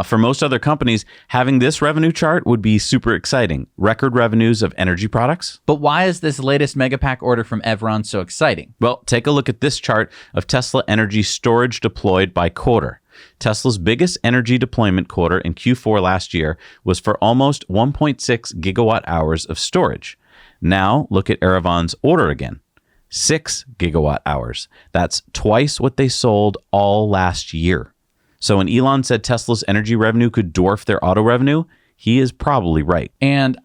Speaker 1: For most other companies, having this revenue chart would be super exciting. Record revenues of energy products.
Speaker 2: But why is this latest Megapack order from Erevan so exciting?
Speaker 1: Well, take a look at this chart of Tesla energy storage deployed by quarter. Tesla's biggest energy deployment quarter in Q4 last year was for almost 1.6 gigawatt hours of storage. Now, look at Erevan's order again. 6 gigawatt hours. That's twice what they sold all last year. So when Elon said Tesla's energy revenue could dwarf their auto revenue, he is probably right.
Speaker 2: And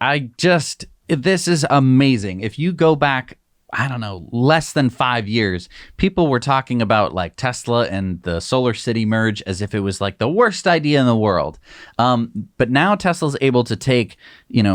Speaker 2: this is amazing. If you go back, I don't know, less than 5 years, people were talking about like Tesla and the Solar City merge as if it was like the worst idea in the world. But now Tesla's able to take,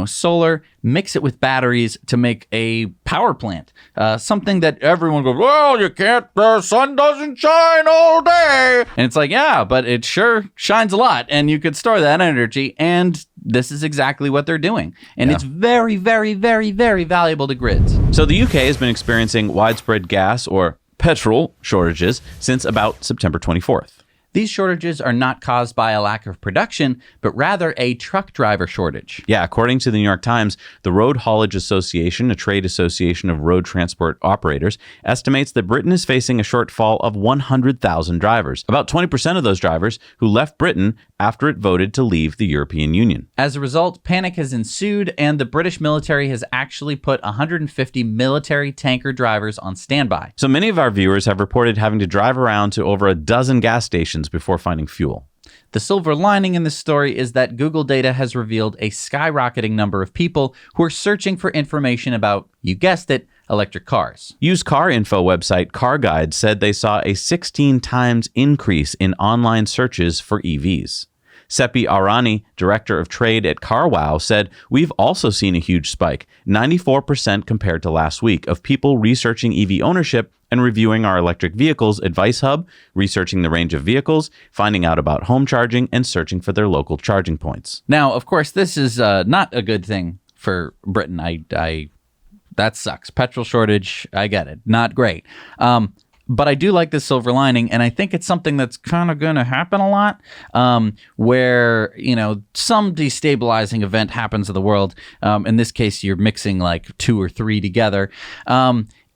Speaker 2: solar, mix it with batteries to make a power plant. Something that everyone goes, well, you can't, the sun doesn't shine all day. And it's like, yeah, but it sure shines a lot and you could store that energy. And this is exactly what they're doing. And it's very, very, very, very valuable to grids.
Speaker 1: So the UK has been experiencing widespread gas or petrol shortages since about September 24th.
Speaker 2: These shortages are not caused by a lack of production, but rather a truck driver shortage.
Speaker 1: Yeah, according to the New York Times, the Road Haulage Association, a trade association of road transport operators, estimates that Britain is facing a shortfall of 100,000 drivers, about 20% of those drivers who left Britain after it voted to leave the European Union.
Speaker 2: As a result, panic has ensued, and the British military has actually put 150 military tanker drivers on standby.
Speaker 1: So many of our viewers have reported having to drive around to over a dozen gas stations before finding fuel.
Speaker 2: The silver lining in this story is that Google data has revealed a skyrocketing number of people who are searching for information about, you guessed it, electric cars.
Speaker 1: Used car info website Car Guide said they saw a 16 times increase in online searches for EVs. Seppi Arani, director of trade at CarWow, said, we've also seen a huge spike, 94% compared to last week, of people researching EV ownership and reviewing our electric vehicles advice hub, researching the range of vehicles, finding out about home charging, and searching for their local charging points.
Speaker 2: Now, of course, this is not a good thing for Britain. That sucks. Petrol shortage, I get it. Not great. But I do like this silver lining, and I think it's something that's kind of going to happen a lot, where, some destabilizing event happens to the world. In this case, you're mixing like 2 or 3 together.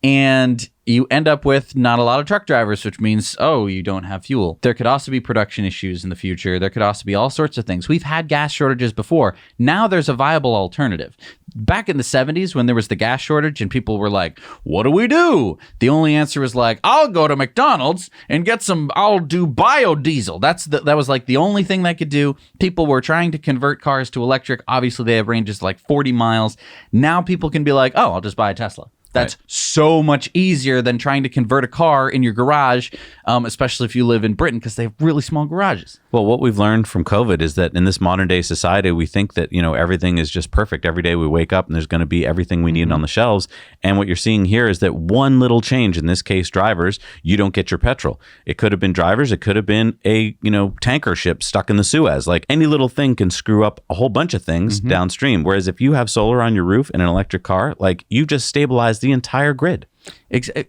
Speaker 2: And you end up with not a lot of truck drivers, which means, you don't have fuel. There could also be production issues in the future. There could also be all sorts of things. We've had gas shortages before. Now there's a viable alternative. Back in the 70s, when there was the gas shortage and people were like, what do we do? The only answer was like, I'll go to McDonald's and I'll do biodiesel. That was like the only thing they could do. People were trying to convert cars to electric. Obviously, they have ranges like 40 miles. Now people can be like, I'll just buy a Tesla. That's so much easier than trying to convert a car in your garage, especially if you live in Britain, because they have really small garages.
Speaker 1: Well, what we've learned from COVID is that in this modern day society, we think that, everything is just perfect. Every day we wake up and there's going to be everything we need on the shelves. And what you're seeing here is that one little change, in this case, drivers, you don't get your petrol. It could have been drivers. It could have been a, tanker ship stuck in the Suez. Like any little thing can screw up a whole bunch of things downstream. Whereas if you have solar on your roof and an electric car, like you just stabilize the entire grid.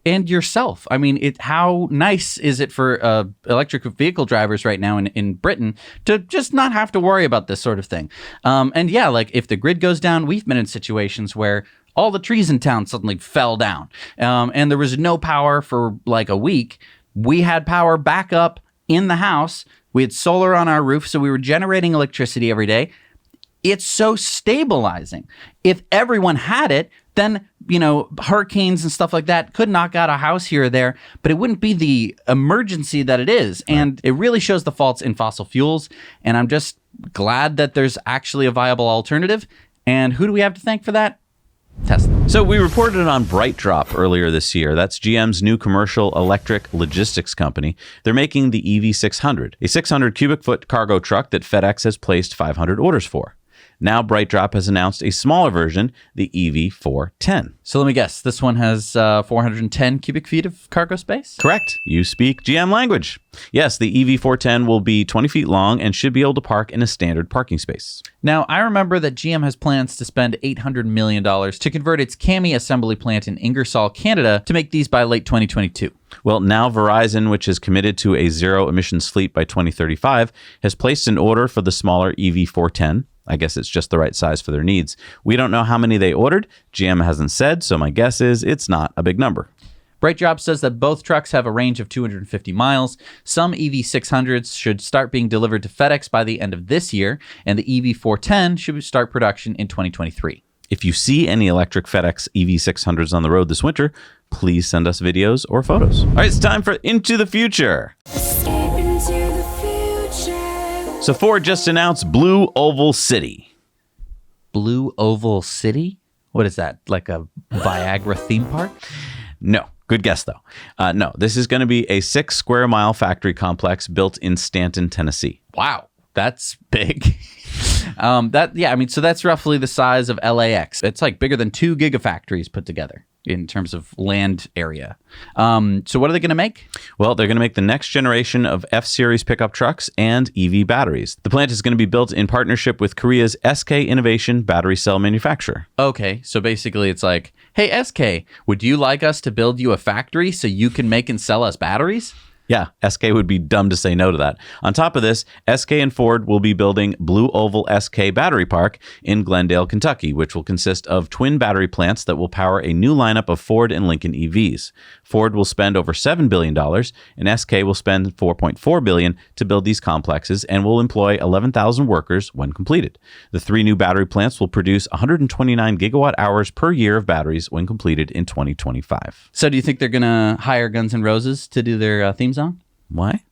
Speaker 2: And yourself. I mean, how nice is it for electric vehicle drivers right now in Britain to just not have to worry about this sort of thing? And yeah, like if the grid goes down, we've been in situations where all the trees in town suddenly fell down and there was no power for like a week. We had power back up in the house. We had solar on our roof, so we were generating electricity every day. It's so stabilizing. If everyone had it, then, hurricanes and stuff like that could knock out a house here or there, but it wouldn't be the emergency that it is. Right. And it really shows the faults in fossil fuels. And I'm just glad that there's actually a viable alternative. And who do we have to thank for that? Tesla.
Speaker 1: So we reported on BrightDrop earlier this year. That's GM's new commercial electric logistics company. They're making the EV600, a 600 cubic foot cargo truck that FedEx has placed 500 orders for. Now BrightDrop has announced a smaller version, the EV410.
Speaker 2: So let me guess, this one has 410 cubic feet of cargo space?
Speaker 1: Correct. You speak GM language. Yes, the EV410 will be 20 feet long and should be able to park in a standard parking space.
Speaker 2: Now, I remember that GM has plans to spend $800 million to convert its Cami assembly plant in Ingersoll, Canada, to make these by late 2022.
Speaker 1: Well, now Verizon, which is committed to a zero-emissions fleet by 2035, has placed an order for the smaller EV410. I guess it's just the right size for their needs. We don't know how many they ordered. GM hasn't said, so my guess is it's not a big number.
Speaker 2: BrightDrop says that both trucks have a range of 250 miles. Some EV600s should start being delivered to FedEx by the end of this year, and the EV410 should start production in 2023.
Speaker 1: If you see any electric FedEx EV600s on the road this winter, please send us videos or photos. All right, it's time for Into the Future. So Ford just announced Blue Oval City.
Speaker 2: Blue Oval City? What is that? Like a Viagra theme park?
Speaker 1: No. Good guess, though. No, this is going to be a 6 square mile factory complex built in Stanton, Tennessee.
Speaker 2: Wow. That's big. So that's roughly the size of LAX. It's like bigger than 2 gigafactories put together in terms of land area. So what are they going to make?
Speaker 1: Well, they're going to make the next generation of F-Series pickup trucks and EV batteries. The plant is going to be built in partnership with Korea's SK Innovation battery cell manufacturer.
Speaker 2: Okay, so basically it's like, hey, SK, would you like us to build you a factory so you can make and sell us batteries?
Speaker 1: Yeah, SK would be dumb to say no to that. On top of this, SK and Ford will be building Blue Oval SK Battery Park in Glendale, Kentucky, which will consist of twin battery plants that will power a new lineup of Ford and Lincoln EVs. Ford will spend over $7 billion, and SK will spend $4.4 billion to build these complexes and will employ 11,000 workers when completed. The 3 new battery plants will produce 129 gigawatt hours per year of batteries when completed in 2025.
Speaker 2: So do you think they're going to hire Guns N' Roses to do their theme song?
Speaker 1: Why?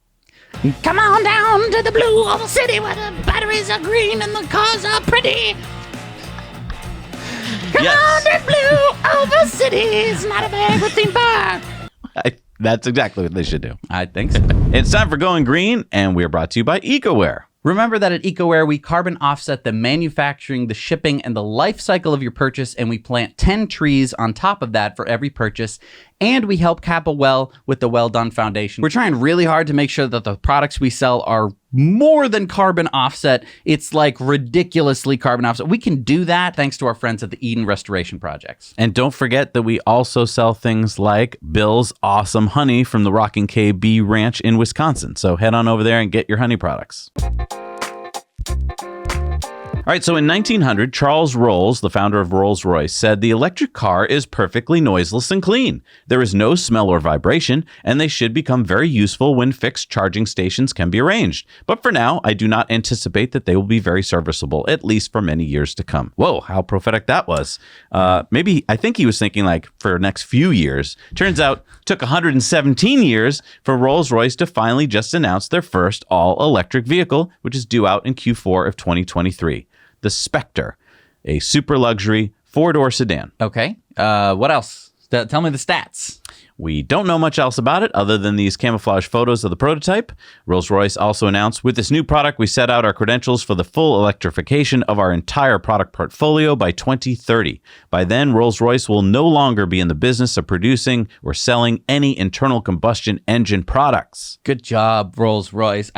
Speaker 5: Come on down to the Blue Oval City where the batteries are green and the cars are pretty. Come on to Blue Oval City. It's not a bad theme park.
Speaker 1: That's exactly what they should do.
Speaker 2: I think so.
Speaker 1: It's time for Going Green, and we're brought to you by EcoWare.
Speaker 2: Remember that at EcoWare, we carbon offset the manufacturing, the shipping, and the life cycle of your purchase, and we plant 10 trees on top of that for every purchase, and we help cap a well with the Well Done Foundation. We're trying really hard to make sure that the products we sell are more than carbon offset. It's like ridiculously carbon offset. We can do that thanks to our friends at the Eden Restoration Projects.
Speaker 1: And don't forget that we also sell things like Bill's Awesome Honey from the Rocking K Bee Ranch in Wisconsin. So head on over there and get your honey products. All right, so in 1900, Charles Rolls, the founder of Rolls-Royce, said the electric car is perfectly noiseless and clean. There is no smell or vibration, and they should become very useful when fixed charging stations can be arranged. But for now, I do not anticipate that they will be very serviceable, at least for many years to come. Whoa, how prophetic that was. I think he was thinking like for the next few years. Turns out, it took 117 years for Rolls-Royce to finally just announce their first all-electric vehicle, which is due out in Q4 of 2023. The Spectre, a super luxury 4-door sedan.
Speaker 2: Okay. What else? Tell me the stats.
Speaker 1: We don't know much else about it other than these camouflage photos of the prototype. Rolls-Royce also announced, with this new product, we set out our credentials for the full electrification of our entire product portfolio by 2030. By then, Rolls-Royce will no longer be in the business of producing or selling any internal combustion engine products.
Speaker 2: Good job, Rolls-Royce.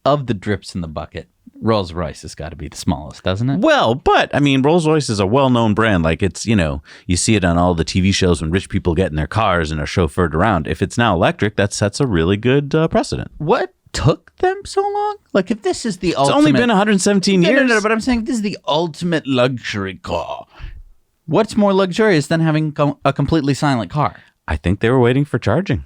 Speaker 2: Of the drips in the bucket, Rolls-Royce has got to be the smallest, doesn't it?
Speaker 1: Well, but I mean, Rolls-Royce is a well-known brand. Like it's, you see it on all the TV shows when rich people get in their cars and are chauffeured around. If it's now electric, that sets a really good precedent.
Speaker 2: What took them so long? Like, if this is the ultimate...
Speaker 1: It's only been 117 years.
Speaker 2: No, but I'm saying this is the ultimate luxury car. What's more luxurious than having a completely silent car?
Speaker 1: I think they were waiting for charging.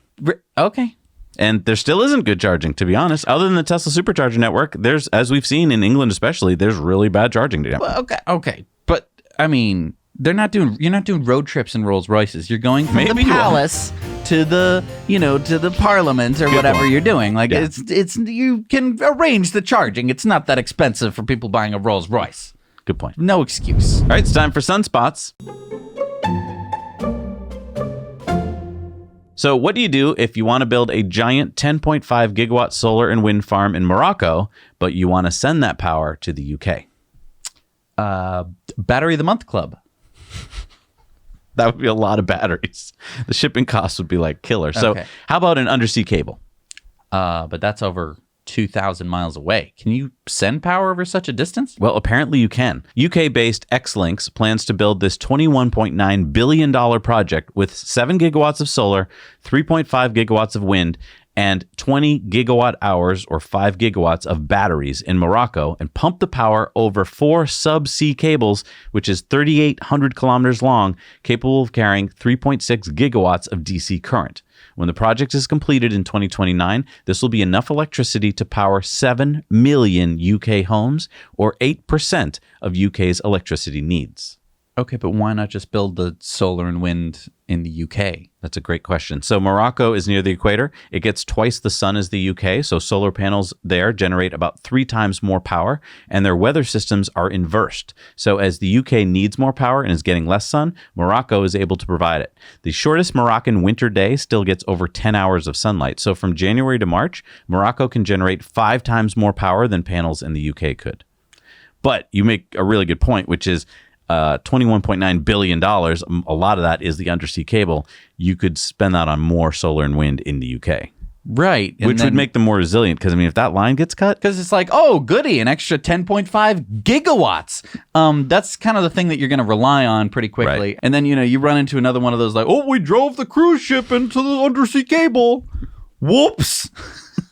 Speaker 2: Okay.
Speaker 1: And there still isn't good charging, to be honest. Other than the Tesla Supercharger network, there's, as we've seen in England especially, there's really bad charging.
Speaker 2: Well, okay. But, I mean, you're not doing road trips in Rolls Royces. You're going from the palace to the, to the parliament or
Speaker 1: Good
Speaker 2: whatever
Speaker 1: point.
Speaker 2: you're doing. Like,
Speaker 1: Yeah.
Speaker 2: it's you can arrange the charging. It's not that expensive for people buying a Rolls Royce.
Speaker 1: Good point.
Speaker 2: No excuse.
Speaker 1: All right, it's time for sunspots. So what do you do if you want to build a giant 10.5 gigawatt solar and wind farm in Morocco, but you want to send that power to the UK?
Speaker 2: Battery of the Month Club.
Speaker 1: That would be a lot of batteries. The shipping costs would be like killer. So
Speaker 2: Okay.
Speaker 1: how about an undersea cable?
Speaker 2: But that's over 2,000 miles away. Can you send power over such a distance?
Speaker 1: Well, apparently you can. UK-based X-Links plans to build this $21.9 billion project with 7 gigawatts of solar, 3.5 gigawatts of wind, and 20 gigawatt hours or 5 gigawatts of batteries in Morocco and pump the power over 4 subsea cables, which is 3,800 kilometers long, capable of carrying 3.6 gigawatts of DC current. When the project is completed in 2029, this will be enough electricity to power 7 million UK homes, or 8% of UK's electricity needs.
Speaker 2: Okay, but why not just build the solar and wind in the UK?
Speaker 1: That's a great question. So Morocco is near the equator. It gets twice the sun as the UK, so solar panels there generate about 3 times more power, and their weather systems are inversed. So as the UK needs more power and is getting less sun, Morocco is able to provide it. The shortest Moroccan winter day still gets over 10 hours of sunlight. So from January to March, Morocco can generate 5 times more power than panels in the UK could. But you make a really good point, which is $21.9 billion, a lot of that is the undersea cable. You could spend that on more solar and wind in the UK.
Speaker 2: Right.
Speaker 1: Which would make them more resilient, because, I mean, if that line gets cut...
Speaker 2: Because it's like, oh, goody, an extra 10.5 gigawatts. That's kind of the thing that you're going to rely on pretty quickly.
Speaker 1: Right.
Speaker 2: And then, you run into another one of those like, oh, we drove the cruise ship into the undersea cable. Whoops.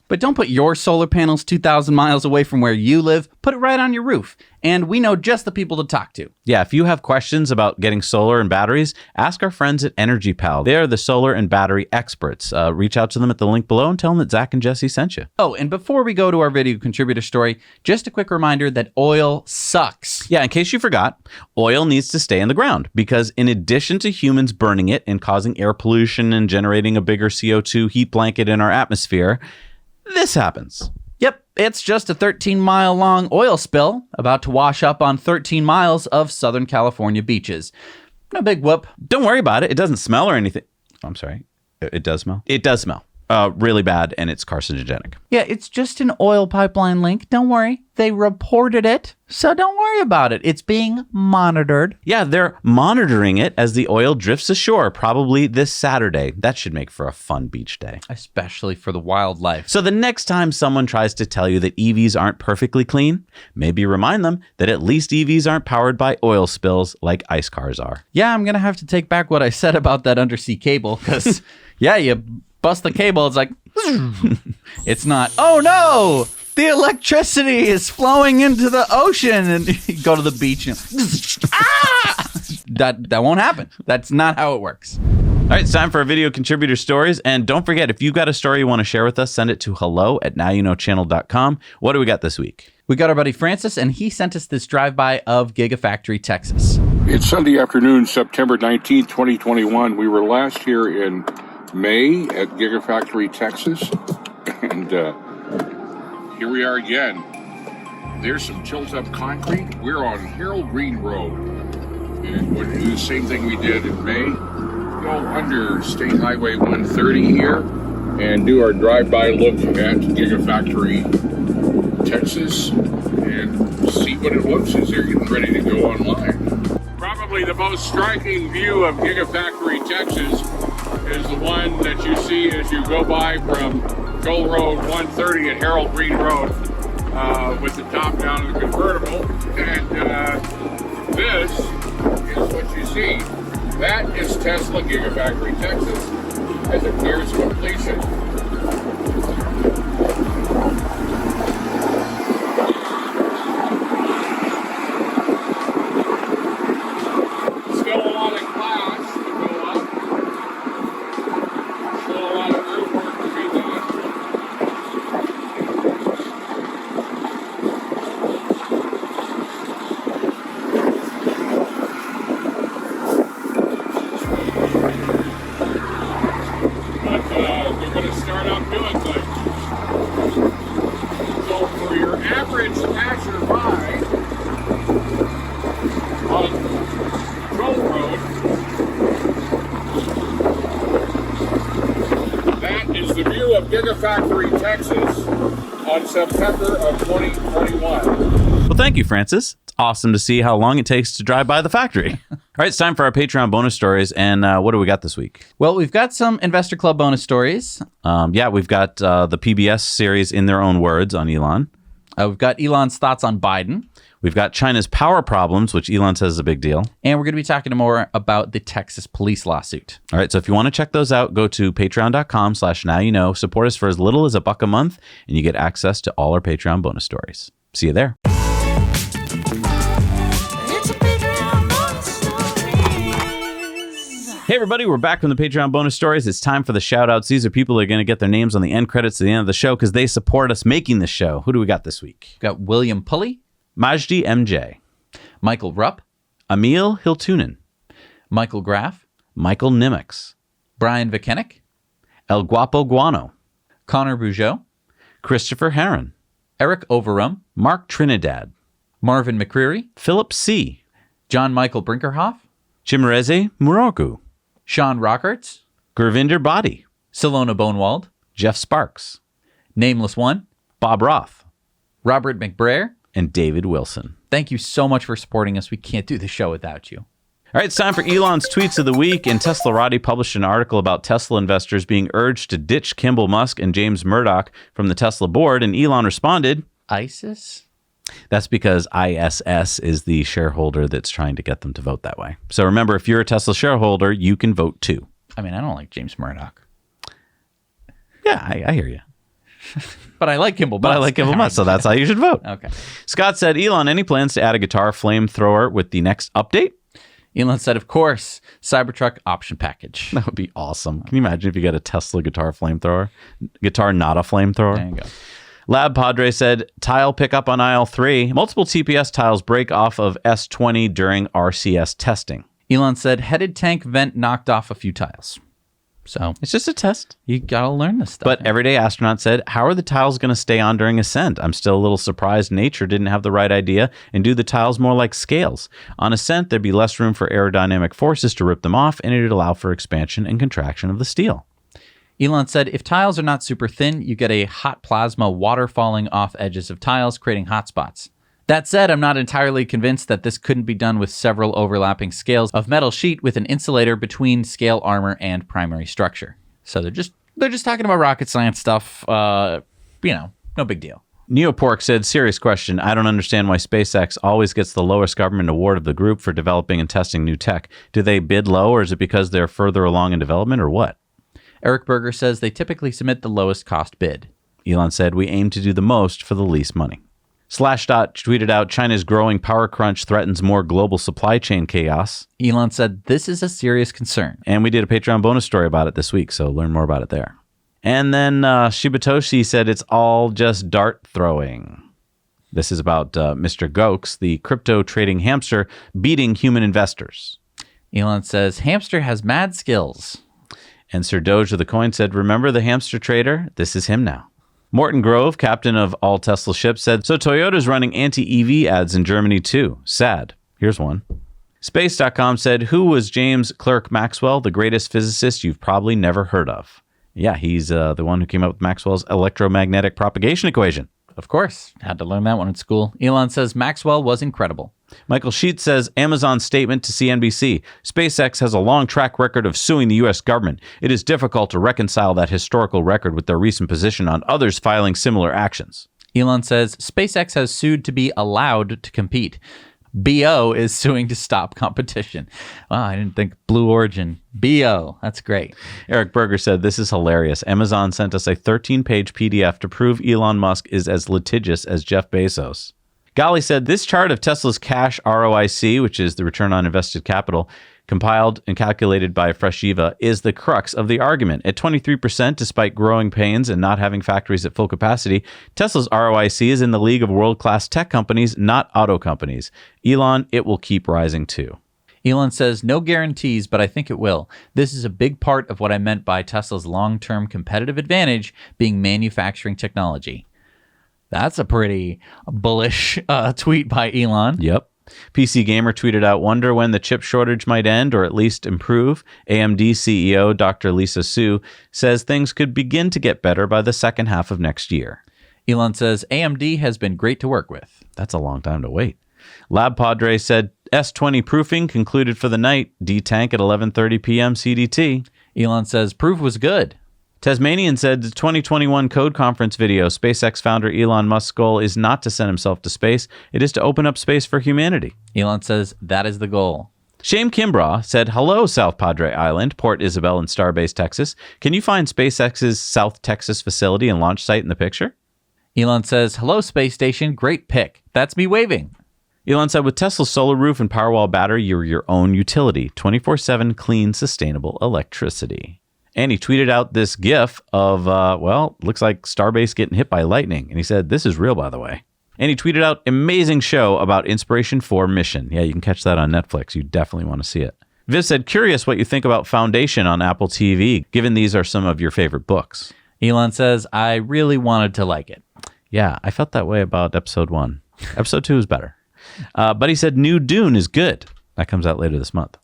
Speaker 2: But don't put your solar panels 2,000 miles away from where you live. Put it right on your roof. And we know just the people to talk to.
Speaker 1: Yeah, if you have questions about getting solar and batteries, ask our friends at Energy Pal. They are the solar and battery experts. Reach out to them at the link below and tell them that Zach and Jesse sent you.
Speaker 2: Oh, and before we go to our video contributor story, just a quick reminder that oil sucks.
Speaker 1: Yeah, in case you forgot, oil needs to stay in the ground because in addition to humans burning it and causing air pollution and generating a bigger CO2 heat blanket in our atmosphere, this happens.
Speaker 2: Yep, it's just a 13-mile long oil spill about to wash up on 13 miles of Southern California beaches. No big whoop.
Speaker 1: Don't worry about it. It doesn't smell or anything. I'm sorry. It does smell? It does smell. Really bad, and it's carcinogenic.
Speaker 2: Yeah, it's just an oil pipeline leak. Don't worry. They reported it, so don't worry about it. It's being monitored.
Speaker 1: Yeah, they're monitoring it as the oil drifts ashore, probably this Saturday. That should make for a fun beach day.
Speaker 2: Especially for the wildlife.
Speaker 1: So the next time someone tries to tell you that EVs aren't perfectly clean, maybe remind them that at least EVs aren't powered by oil spills like ICE cars are.
Speaker 2: Yeah, I'm going to have to take back what I said about that undersea cable, because, yeah, you bust the cable, it's like, it's not, oh no, the electricity is flowing into the ocean, and you go to the beach and that won't happen. That's not how it works.
Speaker 1: All right, it's time for our video contributor stories. And don't forget, if you've got a story you want to share with us, send it to hello@nowyouknowchannel.com. What do we got this week?
Speaker 2: We got our buddy Francis, and he sent us this drive-by of Gigafactory, Texas.
Speaker 6: It's Sunday afternoon, September 19th, 2021. We were last here in May at Gigafactory, Texas, and here we are again. There's some tilt-up concrete. We're on Harold Green Road, and we're going to do the same thing we did in May. go under State Highway 130 here and do our drive-by look at Gigafactory, Texas, and see what it looks as they're getting ready to go online. Probably the most striking view of Gigafactory, Texas is the one that you see as you go by from Toll Road 130 at Harold Green Road with the top down of the convertible. And this is what you see. That is Tesla Gigafactory, Texas, as it nears completion. Still a lot of glass to go up. Still a lot of earthwork to be done. But they're going to start out doing things. So for your average passerby on Toll Road, that is the view of Gigafactory, Texas on September of 2021.
Speaker 1: Well, thank you, Francis. It's awesome to see how long it takes to drive by the factory. All right, it's time for our Patreon bonus stories. And what do we got this week?
Speaker 2: Well, we've got some Investor Club bonus stories.
Speaker 1: We've got the PBS series In Their Own Words on Elon.
Speaker 2: We've got Elon's thoughts on Biden.
Speaker 1: We've got China's power problems, which Elon says is a big deal.
Speaker 2: And we're going to be talking more about the Texas police lawsuit.
Speaker 1: All right, so if you want to check those out, go to patreon.com/nowyouknow. Support us for as little as $1 a month, and you get access to all our Patreon bonus stories. See you there.
Speaker 4: It's a Patreon bonus stories.
Speaker 1: Hey, everybody, we're back from the Patreon bonus stories. It's time for the shout-outs. These are people that are going to get their names on the end credits at the end of the show because they support us making this show. Who do we got this week?
Speaker 2: We've got William Pulley,
Speaker 1: Majdi MJ,
Speaker 2: Michael Rupp,
Speaker 1: Emil Hiltunen,
Speaker 2: Michael Graff,
Speaker 1: Michael Nimitz,
Speaker 2: Brian Vikenik,
Speaker 1: El Guapo Guano,
Speaker 2: Connor Bugeaud,
Speaker 1: Christopher Heron,
Speaker 2: Eric Overum,
Speaker 1: Mark Trinidad,
Speaker 2: Marvin McCreary,
Speaker 1: Philip C.,
Speaker 2: John Michael Brinkerhoff,
Speaker 1: Chimereze Muroku,
Speaker 2: Sean Rockarts,
Speaker 1: Gurvinder Body,
Speaker 2: Silona Bonewald,
Speaker 1: Jeff Sparks,
Speaker 2: Nameless One,
Speaker 1: Bob Roth,
Speaker 2: Robert McBrayer.
Speaker 1: and David Wilson.
Speaker 2: Thank you so much for supporting us. We can't do the show without you.
Speaker 1: All right, it's time for Elon's Tweets of the Week. And Teslarati published an article about Tesla investors being urged to ditch Kimball Musk and James Murdoch from the Tesla board. And Elon responded,
Speaker 2: ISIS?
Speaker 1: that's because ISS is the shareholder that's trying to get them to vote that way. So remember, if you're a Tesla shareholder, you can vote too.
Speaker 2: I mean, I don't like James Murdoch.
Speaker 1: Yeah, I hear you.
Speaker 2: But I like Kimball Musk.
Speaker 1: But I like Kimball Musk, so that's how you should vote.
Speaker 2: Okay.
Speaker 1: Scott said, Elon, any plans to add a guitar flamethrower with the next update?
Speaker 2: Elon said, of course, Cybertruck option package.
Speaker 1: That would be awesome. Can you imagine if you got a Tesla guitar flamethrower? Guitar not a flamethrower?
Speaker 2: There you go.
Speaker 1: Lab Padre said, tile pickup on aisle 3. Multiple TPS tiles break off of S20 during RCS testing.
Speaker 2: Elon said, headed tank vent knocked off a few tiles. So
Speaker 1: It's just a test.
Speaker 2: you got to learn this stuff.
Speaker 1: But Everyday Astronaut said, how are the tiles going to stay on during ascent? I'm still a little surprised nature didn't have the right idea and do the tiles more like scales. On ascent, there'd be less room for aerodynamic forces to rip them off, and it'd allow for expansion and contraction of the steel.
Speaker 2: Elon said, if tiles are not super thin, you get a hot plasma water falling off edges of tiles, creating hot spots. That said, I'm not entirely convinced that this couldn't be done with several overlapping scales of metal sheet with an insulator between scale armor and primary structure. So they're just talking about rocket science stuff. No big deal.
Speaker 1: Neopork said, serious question. I don't understand why SpaceX always gets the lowest government award of the group for developing and testing new tech. Do they bid low, or is it because they're further along in development, or what?
Speaker 2: Eric Berger says they typically submit the lowest cost bid.
Speaker 1: Elon said, we aim to do the most for the least money. Slashdot tweeted out, China's growing power crunch threatens more global supply chain chaos.
Speaker 2: Elon said, this is a serious concern.
Speaker 1: And we did a Patreon bonus story about it this week, so learn more about it there. And then Shibatoshi said it's all just dart throwing. This is about Mr. Gokes, the crypto trading hamster, beating human investors.
Speaker 2: Elon says, hamster has mad skills.
Speaker 1: And Sir Doge of the Coin said, remember the hamster trader? This is him now. Morton Grove, captain of all Tesla ships, said, so Toyota's running anti-EV ads in Germany too. Sad. Here's one. Space.com said, who was James Clerk Maxwell, the greatest physicist you've probably never heard of? Yeah, he's the one who came up with Maxwell's electromagnetic propagation equation.
Speaker 2: Of course. Had to learn that one at school. Elon says Maxwell was incredible.
Speaker 1: Michael Sheets says, Amazon's statement to CNBC, SpaceX has a long track record of suing the U.S. government. It is difficult to reconcile that historical record with their recent position on others filing similar actions.
Speaker 2: Elon says SpaceX has sued to be allowed to compete. BO is suing to stop competition. Wow, I didn't think Blue Origin. BO, that's great.
Speaker 1: Eric Berger said, this is hilarious. Amazon sent us a 13-page PDF to prove Elon Musk is as litigious as Jeff Bezos. Golly said, this chart of Tesla's cash ROIC, which is the return on invested capital, compiled and calculated by Freshiva, is the crux of the argument. At 23%, despite growing pains and not having factories at full capacity, Tesla's ROIC is in the league of world-class tech companies, not auto companies. Elon, it will keep rising too.
Speaker 2: Elon says, no guarantees, but I think it will. This is a big part of what I meant by Tesla's long-term competitive advantage being manufacturing technology. That's a pretty bullish tweet by Elon.
Speaker 1: Yep. PC Gamer tweeted out, wonder when the chip shortage might end or at least improve. AMD CEO Dr. Lisa Su says things could begin to get better by the second half of next year.
Speaker 2: Elon says AMD has been great to work with.
Speaker 1: That's a long time to wait. Lab Padre said S20 proofing concluded for the night. D-Tank at 11:30 p.m. CDT.
Speaker 2: Elon says proof was good.
Speaker 1: Tasmanian said the 2021 Code Conference video, SpaceX founder Elon Musk's goal is not to send himself to space. It is to open up space for humanity.
Speaker 2: Elon says that is the goal.
Speaker 1: Shane Kimbrough said, hello, South Padre Island, Port Isabel and Starbase, Texas. Can you find SpaceX's South Texas facility and launch site in the picture?
Speaker 2: Elon says, hello, space station. Great pick. That's me waving.
Speaker 1: Elon said, with Tesla's solar roof and Powerwall battery, you're your own utility. 24/7 clean, sustainable electricity. And he tweeted out this GIF of, looks like Starbase getting hit by lightning. And he said, this is real, by the way. And he tweeted out, amazing show about Inspiration 4 Mission. Yeah, you can catch that on Netflix. You definitely want to see it. Viv said, curious what you think about Foundation on Apple TV, given these are some of your favorite books.
Speaker 2: Elon says, I really wanted to like it.
Speaker 1: Yeah, I felt that way about episode 1. Episode 2 is better. But he said, new Dune is good. That comes out later this month.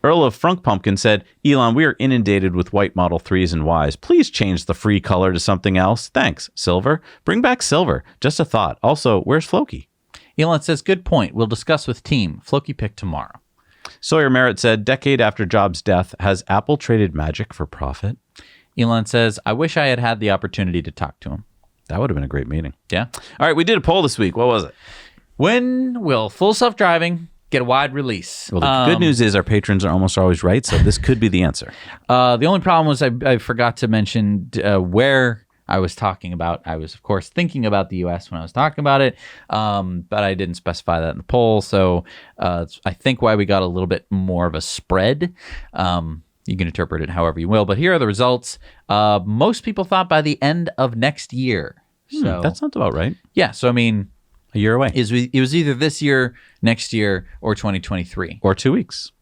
Speaker 1: Earl of Frunk Pumpkin said, Elon, we are inundated with white Model 3s and Ys. Please change the free color to something else. Thanks. Silver? Bring back silver. Just a thought. Also, where's Floki?
Speaker 2: Elon says, good point. We'll discuss with team. Floki pick tomorrow.
Speaker 1: Sawyer Merritt said, decade after Jobs' death, has Apple traded magic for profit?
Speaker 2: Elon says, I wish I had the opportunity to talk to him.
Speaker 1: That would have been a great meeting.
Speaker 2: Yeah.
Speaker 1: All right, we did a poll this week. What was it?
Speaker 2: When will full self-driving get a wide release?
Speaker 1: Well, the good news is our patrons are almost always right, so this could be the answer.
Speaker 2: The only problem was I forgot to mention where I was talking about. I was, of course, thinking about the U.S. when I was talking about it, but I didn't specify that in the poll, so I think why we got a little bit more of a spread. You can interpret it however you will, but here are the results. Most people thought by the end of next year. So
Speaker 1: that sounds about right.
Speaker 2: Yeah, so I mean,
Speaker 1: a year away.
Speaker 2: It was either this year, next year, or 2023.
Speaker 1: Or 2 weeks.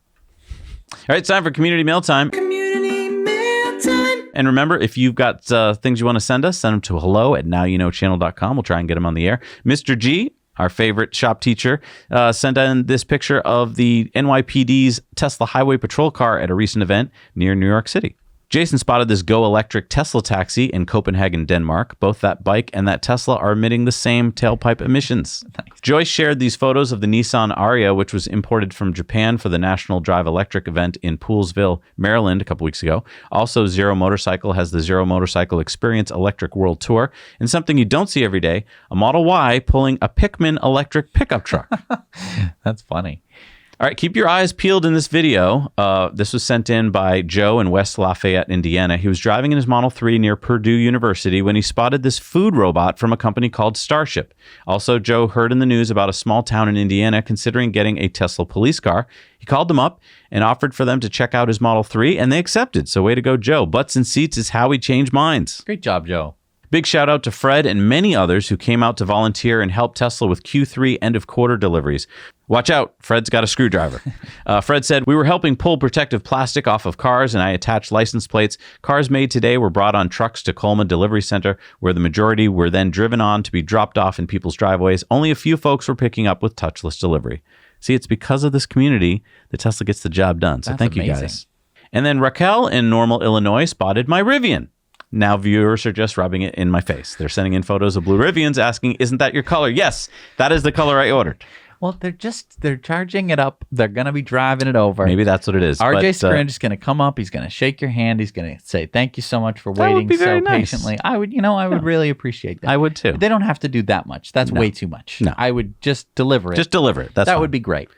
Speaker 1: All right, it's time for Community Mail Time.
Speaker 4: Community mail time.
Speaker 1: And remember, if you've got things you want to send us, send them to hello@nowyouknowchannel.com. We'll try and get them on the air. Mr. G, our favorite shop teacher, sent in this picture of the NYPD's Tesla Highway Patrol car at a recent event near New York City. Jason spotted this Go Electric Tesla taxi in Copenhagen, Denmark. Both that bike and that Tesla are emitting the same tailpipe emissions. Nice. Joyce shared these photos of the Nissan Ariya, which was imported from Japan for the National Drive Electric event in Poolesville, Maryland, a couple weeks ago. Also, Zero Motorcycle has the Zero Motorcycle Experience Electric World Tour. And something you don't see every day, a Model Y pulling a Pikmin electric pickup truck.
Speaker 2: That's funny.
Speaker 1: All right, keep your eyes peeled in this video. This was sent in by Joe in West Lafayette, Indiana. He was driving in his Model 3 near Purdue University when he spotted this food robot from a company called Starship. Also, Joe heard in the news about a small town in Indiana considering getting a Tesla police car. He called them up and offered for them to check out his Model 3, and they accepted. So way to go, Joe. Butts in seats is how we change minds.
Speaker 2: Great job, Joe.
Speaker 1: Big shout out to Fred and many others who came out to volunteer and help Tesla with Q3 end of quarter deliveries. Watch out, Fred's got a screwdriver. Fred said, we were helping pull protective plastic off of cars and I attached license plates. Cars made today were brought on trucks to Coleman Delivery Center, where the majority were then driven on to be dropped off in people's driveways. Only a few folks were picking up with touchless delivery. See, it's because of this community that Tesla gets the job done. So
Speaker 2: That's
Speaker 1: thank you
Speaker 2: amazing.
Speaker 1: guys. And then Raquel in Normal, Illinois spotted my Rivian. Now viewers are just rubbing it in my face. They're sending in photos of blue Rivians asking, isn't that your color? Yes, that is the color I ordered.
Speaker 2: Well, they're charging it up. They're going to be driving it over.
Speaker 1: Maybe that's what it is.
Speaker 2: RJ
Speaker 1: but,
Speaker 2: Scringe is going to come up. He's going to shake your hand. He's going to say, thank you so much for
Speaker 1: That would
Speaker 2: waiting
Speaker 1: be
Speaker 2: so
Speaker 1: very nice.
Speaker 2: patiently. I would really appreciate that.
Speaker 1: I would too.
Speaker 2: They don't have to do that much. That's way too much.
Speaker 1: No.
Speaker 2: I would just deliver it.
Speaker 1: Just deliver it. That's
Speaker 2: that
Speaker 1: fine.
Speaker 2: would be great.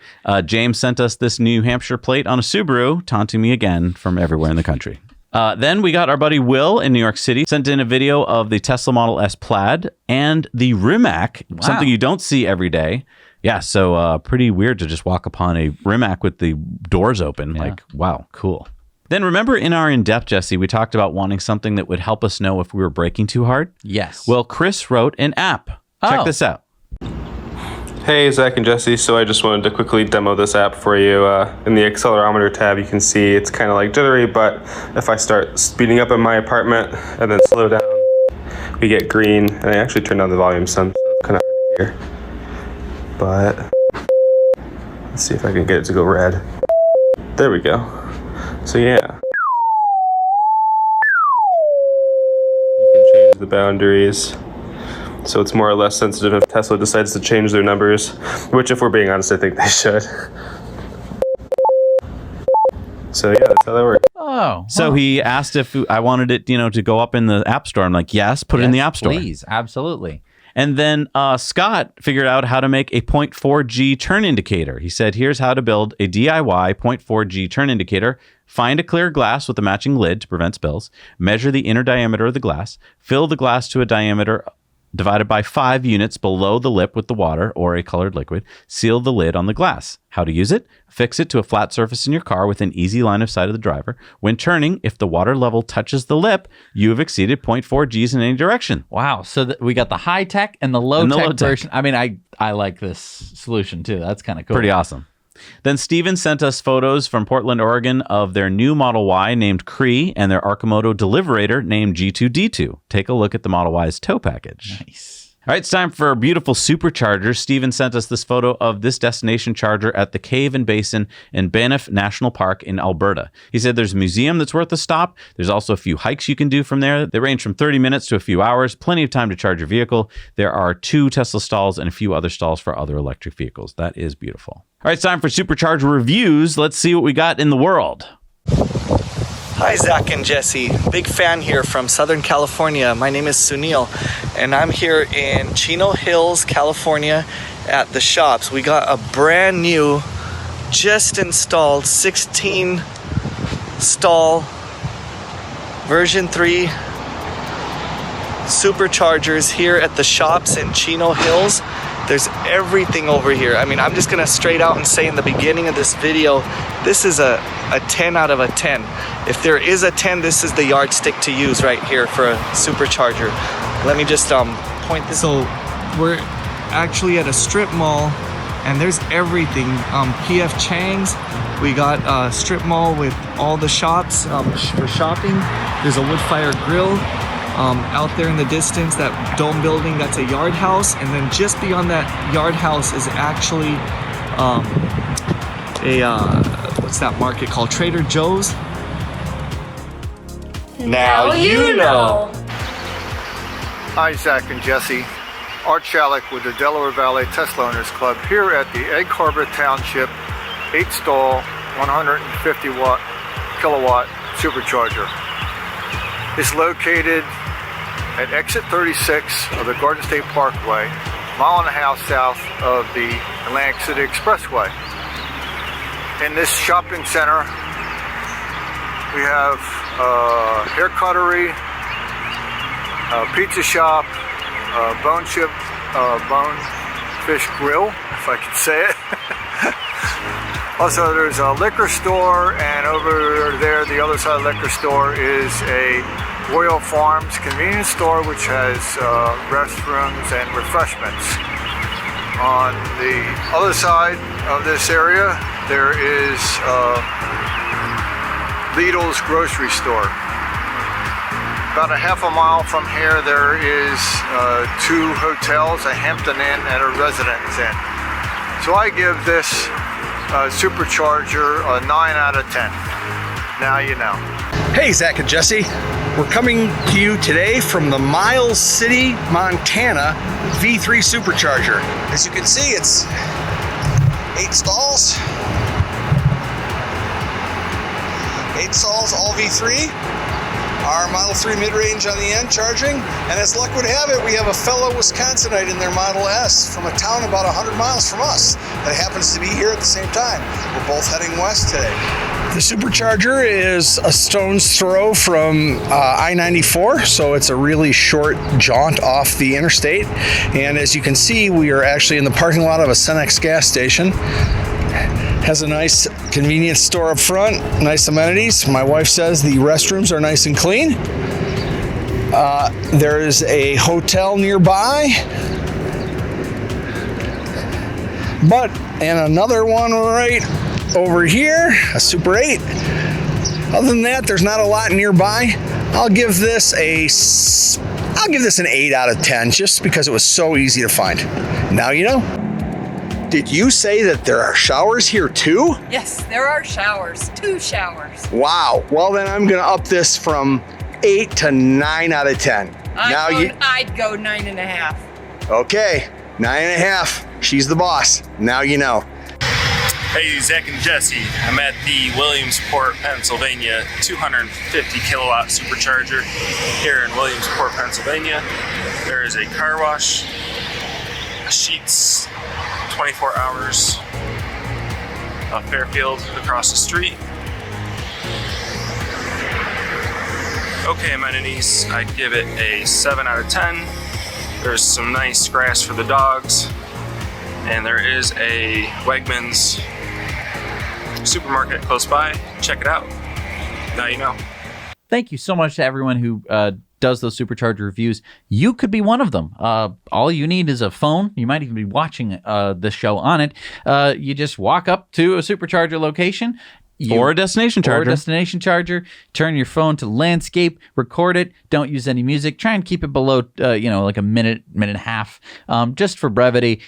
Speaker 1: James sent us this New Hampshire plate on a Subaru, taunting me again from everywhere in the country. Then we got our buddy Will in New York City, sent in a video of the Tesla Model S Plaid and the Rimac, something you don't see every day. Yeah, so pretty weird to just walk upon a Rimac with the doors open.
Speaker 2: Yeah.
Speaker 1: Like, wow, cool. Then remember in our in-depth, Jesse, we talked about wanting something that would help us know if we were braking too hard?
Speaker 2: Yes.
Speaker 1: Well, Chris wrote an app. Check this out.
Speaker 7: Hey, Zach and Jesse. So I just wanted to quickly demo this app for you. In the accelerometer tab, you can see it's kind of like jittery, but if I start speeding up in my apartment and then slow down, we get green. And I actually turned down the volume some, so it's kind of hard to hear. But let's see if I can get it to go red. There we go. So yeah. You can change the boundaries. So it's more or less sensitive if Tesla decides to change their numbers, which if we're being honest, I think they should. So yeah, that's how that works.
Speaker 2: Oh.
Speaker 1: So he asked if I wanted it, to go up in the App Store. I'm like, yes, put it in the App Store.
Speaker 2: Please, absolutely.
Speaker 1: And then Scott figured out how to make a 0.4G turn indicator. He said, here's how to build a DIY 0.4G turn indicator. Find a clear glass with a matching lid to prevent spills. Measure the inner diameter of the glass. Fill the glass to a diameter divided by 5 units below the lip with the water or a colored liquid. Seal the lid on the glass. How to use it? Fix it to a flat surface in your car within easy line of sight of the driver. When turning, if the water level touches the lip, you have exceeded 0.4 Gs in any direction.
Speaker 2: Wow. So we got the high tech and the low tech version. I mean, I like this solution too. That's kind of cool.
Speaker 1: Pretty awesome. Then Steven sent us photos from Portland, Oregon of their new Model Y named Cree and their Arcimoto Deliverator named G2D2. Take a look at the Model Y's tow package.
Speaker 2: Nice.
Speaker 1: All right, it's time for a beautiful Supercharger. Steven sent us this photo of this destination charger at the Cave and Basin in Banff National Park in Alberta. He said there's a museum that's worth a stop. There's also a few hikes you can do from there. They range from 30 minutes to a few hours. Plenty of time to charge your vehicle. There are 2 Tesla stalls and a few other stalls for other electric vehicles. That is beautiful. All right, it's time for Supercharger reviews. Let's see what we got in the world.
Speaker 8: Hi, Zach and Jesse. Big fan here from Southern California. My name is Sunil, and I'm here in Chino Hills, California at the shops. We got a brand new, just installed 16 stall version 3 Superchargers here at the shops in Chino Hills. There's everything over here. I mean, I'm just gonna straight out and say in the beginning of this video, this is a 10 out of a 10. If there is a 10, this is the yardstick to use right here for a Supercharger. Let me just point this. So we're actually at a strip mall, and there's everything. PF Chang's. We got a strip mall with all the shops for shopping. There's a wood fire grill. Out there in the distance, that dome building, that's a yard house, and then just beyond that yard house is actually what's that market called? Trader Joe's. Now you know.
Speaker 9: Hi, Zach and Jesse. Art Shalik with the Delaware Valley Tesla Owners Club here at the Egg Harbor Township 8-stall 150 kilowatt supercharger. It's located at exit 36 of the Garden State Parkway, mile and a half south of the Atlantic City Expressway. In this shopping center, we have a hair cuttery, a pizza shop, a bonefish grill, if I can say it. Also, there's a liquor store, and over there, the other side of the liquor store is a Royal Farms convenience store, which has restrooms and refreshments. On the other side of this area, there is Lidl's grocery store. About a half a mile from here, there is 2 hotels, a Hampton Inn and a Residence Inn. So I give this Supercharger a 9 out of 10. Now you know.
Speaker 10: Hey, Zach and Jesse. We're coming to you today from the Miles City, Montana V3 Supercharger. As you can see, it's 8 stalls. 8 stalls, all V3. Our Model 3 mid-range on the end charging. And as luck would have it, we have a fellow Wisconsinite in their Model S from a town about 100 miles from us that happens to be here at the same time. We're both heading west today. The Supercharger is a stone's throw from I-94, so it's a really short jaunt off the interstate. And as you can see, we are actually in the parking lot of a Cenex gas station. Has a nice convenience store up front, nice amenities. My wife says the restrooms are nice and clean. There is a hotel nearby. And another one right over here, a Super 8. Other than that, there's not a lot nearby. I'll give this an 8 out of 10 just because it was so easy to find. Now you know. Did you say that there are showers here too?
Speaker 11: Yes, there are showers. 2 showers.
Speaker 10: Wow. Well, then I'm going to up this from 8 to 9 out of 10.
Speaker 11: I'd go 9.5.
Speaker 10: Okay, 9.5. She's the boss. Now you know.
Speaker 12: Hey, Zach and Jesse. I'm at the Williamsport, Pennsylvania 250 kilowatt supercharger here in Williamsport, Pennsylvania. There is a car wash, Sheets, 24 hours, Fairfield across the street. Okay, amenities, I'd give it a 7 out of 10. There's some nice grass for the dogs, and there is a Wegmans supermarket close by. Check it out. Now you know.
Speaker 2: Thank you so much to everyone who does those Supercharger reviews. You could be one of them. All you need is a phone. You might even be watching the show on it. You just walk up to a Supercharger location.
Speaker 1: Or a destination charger.
Speaker 2: Turn your phone to landscape, record it. Don't use any music. Try and keep it below, like a minute and a half, just for brevity.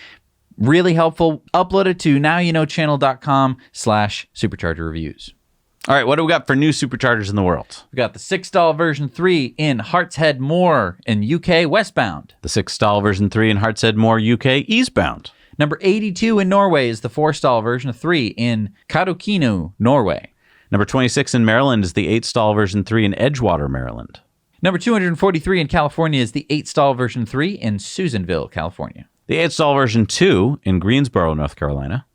Speaker 2: Really helpful. Upload it to nowyouknowchannel.com/supercharger reviews.
Speaker 1: All right, what do we got for new Superchargers in the world?
Speaker 2: We got the 6-stall version 3 in Hartshead Moor in UK westbound.
Speaker 1: The 6-stall version 3 in Hartshead Moor, UK eastbound.
Speaker 2: Number 82 in Norway is the 4-stall version of 3 in Kautokeino, Norway.
Speaker 1: Number 26 in Maryland is the 8-stall version 3 in Edgewater, Maryland.
Speaker 2: Number 243 in California is the 8-stall version 3 in Susanville, California.
Speaker 1: The 8-stall version 2 in Greensboro, North Carolina.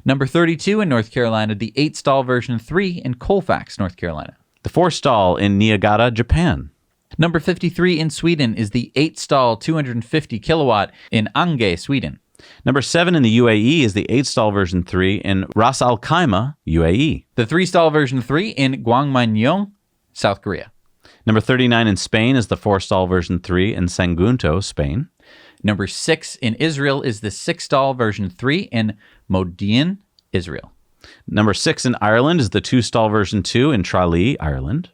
Speaker 2: Number 32 in North Carolina, the 8-stall version 3 in Colfax, North Carolina.
Speaker 1: The 4-stall in Niigata, Japan.
Speaker 2: Number 53 in Sweden is the 8-stall 250 kilowatt in Ange, Sweden.
Speaker 1: Number 7 in the UAE is the 8-stall version 3 in Ras Al Khaimah, UAE.
Speaker 2: The 3-stall version 3 in Gwangmanyeong, South Korea.
Speaker 1: Number 39 in Spain is the 4-stall version 3 in Sagunto, Spain.
Speaker 2: Number 6 in Israel is the 6-stall version 3 in Modi'in, Israel.
Speaker 1: Number 6 in Ireland is the 2-stall version 2 in Tralee, Ireland.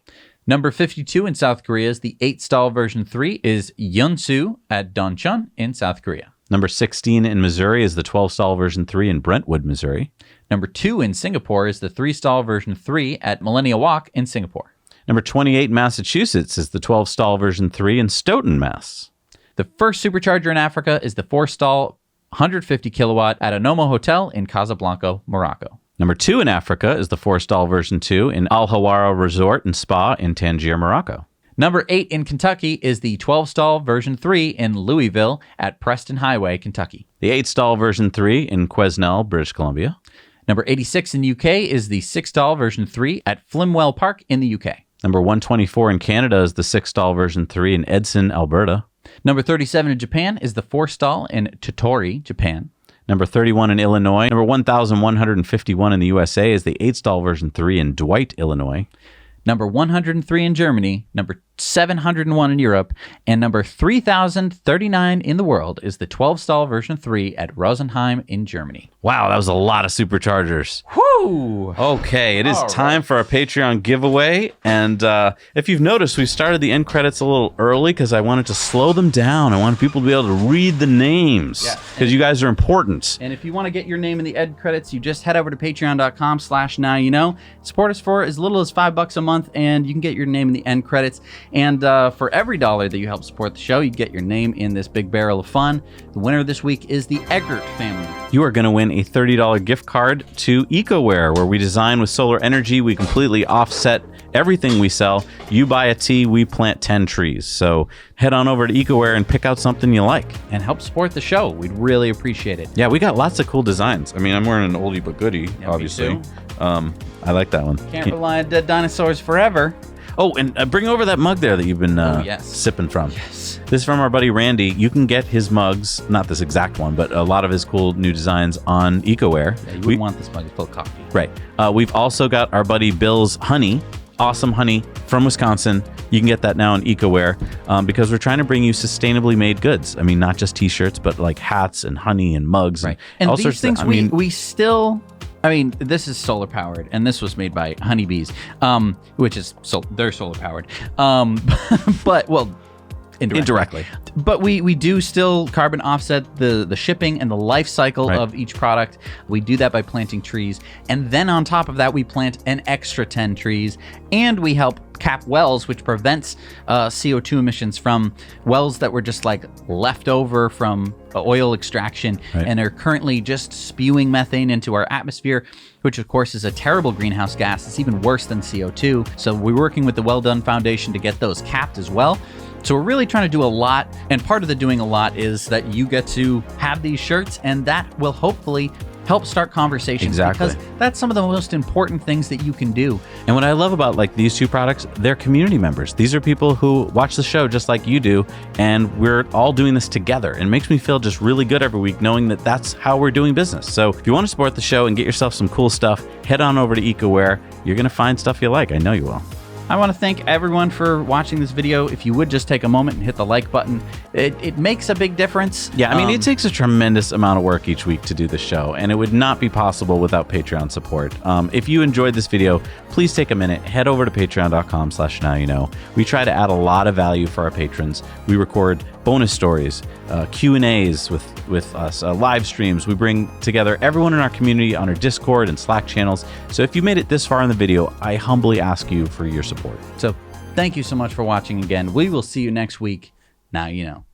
Speaker 2: Number 52 in South Korea is the 8-stall version 3 is Yeonsu at Donchon in South Korea.
Speaker 1: Number 16 in Missouri is the 12-stall version 3 in Brentwood, Missouri.
Speaker 2: Number 2 in Singapore is the 3-stall version 3 at Millennia Walk in Singapore.
Speaker 1: Number 28 in Massachusetts is the 12-stall version 3 in Stoughton, Mass.
Speaker 2: The first Supercharger in Africa is the 4-stall 150 kilowatt at Anomo Hotel in Casablanca, Morocco.
Speaker 1: Number 2 in Africa is the 4-stall version 2 in Al Hawara Resort and Spa in Tangier, Morocco.
Speaker 2: Number 8 in Kentucky is the 12-stall version 3 in Louisville at Preston Highway, Kentucky.
Speaker 1: The 8-stall version 3 in Quesnel, British Columbia.
Speaker 2: Number 86 in the UK is the 6-stall version 3 at Flimwell Park in the UK.
Speaker 1: Number 124 in Canada is the 6-stall version 3 in Edson, Alberta.
Speaker 2: Number 37 in Japan is the 4-stall in Tottori, Japan.
Speaker 1: Number 31 in Illinois. Number 1,151 in the USA is the 8-stall version 3 in Dwight, Illinois.
Speaker 2: Number 103 in Germany. Number 701 in Europe, and number 3039 in the world is the 12-stall version 3 at Rosenheim in Germany.
Speaker 1: Wow, that was a lot of Superchargers.
Speaker 2: Whoo!
Speaker 1: Okay, it is time for our Patreon giveaway. And if you've noticed, we started the end credits a little early because I wanted to slow them down. I wanted people to be able to read the names because you guys are important.
Speaker 2: And if you want to get your name in the end credits, you just head over to patreon.com/nowyouknow. Support us for as little as $5 a month, and you can get your name in the end credits. And for every $1 that you help support the show, you get your name in this big barrel of fun. The winner this week is the Eggert family.
Speaker 1: You are going to win a $30 gift card to EcoWare, where we design with solar energy. We completely offset everything we sell. You buy a tea, we plant 10 trees. So head on over to EcoWare and pick out something you like.
Speaker 2: And help support the show. We'd really appreciate it.
Speaker 1: Yeah, we got lots of cool designs. I mean, I'm wearing an oldie but goodie, obviously.
Speaker 2: Me too.
Speaker 1: I like that one.
Speaker 2: Can't rely on dead dinosaurs forever.
Speaker 1: Oh, and bring over that mug there that you've been sipping from.
Speaker 2: Yes.
Speaker 1: This is from our buddy Randy. You can get his mugs, not this exact one, but a lot of his cool new designs on EcoWare.
Speaker 2: Yeah, you wouldn't want this mug full of coffee.
Speaker 1: Right. We've also got our buddy Bill's honey, awesome honey from Wisconsin. You can get that now on EcoWare because we're trying to bring you sustainably made goods. I mean, not just t-shirts, but like hats and honey and mugs.
Speaker 2: Right.
Speaker 1: And all
Speaker 2: these
Speaker 1: sorts
Speaker 2: things
Speaker 1: of,
Speaker 2: we still... I mean, this is solar powered, and this was made by honeybees, which is they're solar powered. But well, indirectly. But we do still carbon offset the shipping and the life cycle of each product. We do that by planting trees, and then on top of that, we plant an extra 10 trees, and we help cap wells, which prevents CO2 emissions from wells that were just like left over from oil extraction and are currently just spewing methane into our atmosphere, which of course is a terrible greenhouse gas. It's even worse than CO2. So we're working with the Well Done Foundation to get those capped as well. So we're really trying to do a lot, and part of the doing a lot is that you get to have these shirts, and that will hopefully help start conversations. Because that's some of the most important things that you can do.
Speaker 1: And what I love about like these two products, they're community members. These are people who watch the show just like you do, and we're all doing this together. And it makes me feel just really good every week knowing that that's how we're doing business. So if you want to support the show and get yourself some cool stuff, head on over to EcoWare. You're going to find stuff you like. I know you will.
Speaker 2: I want to thank everyone for watching this video. If you would just take a moment and hit the like button, it makes a big difference.
Speaker 1: Yeah, I mean, it takes a tremendous amount of work each week to do the show, and it would not be possible without Patreon support. If you enjoyed this video, please take a minute, head over to patreon.com/nowyouknow. We try to add a lot of value for our patrons. We record bonus stories, Q&As with us, live streams. We bring together everyone in our community on our Discord and Slack channels. So if you made it this far in the video, I humbly ask you for your support.
Speaker 2: So thank you so much for watching again. We will see you next week. Now you know.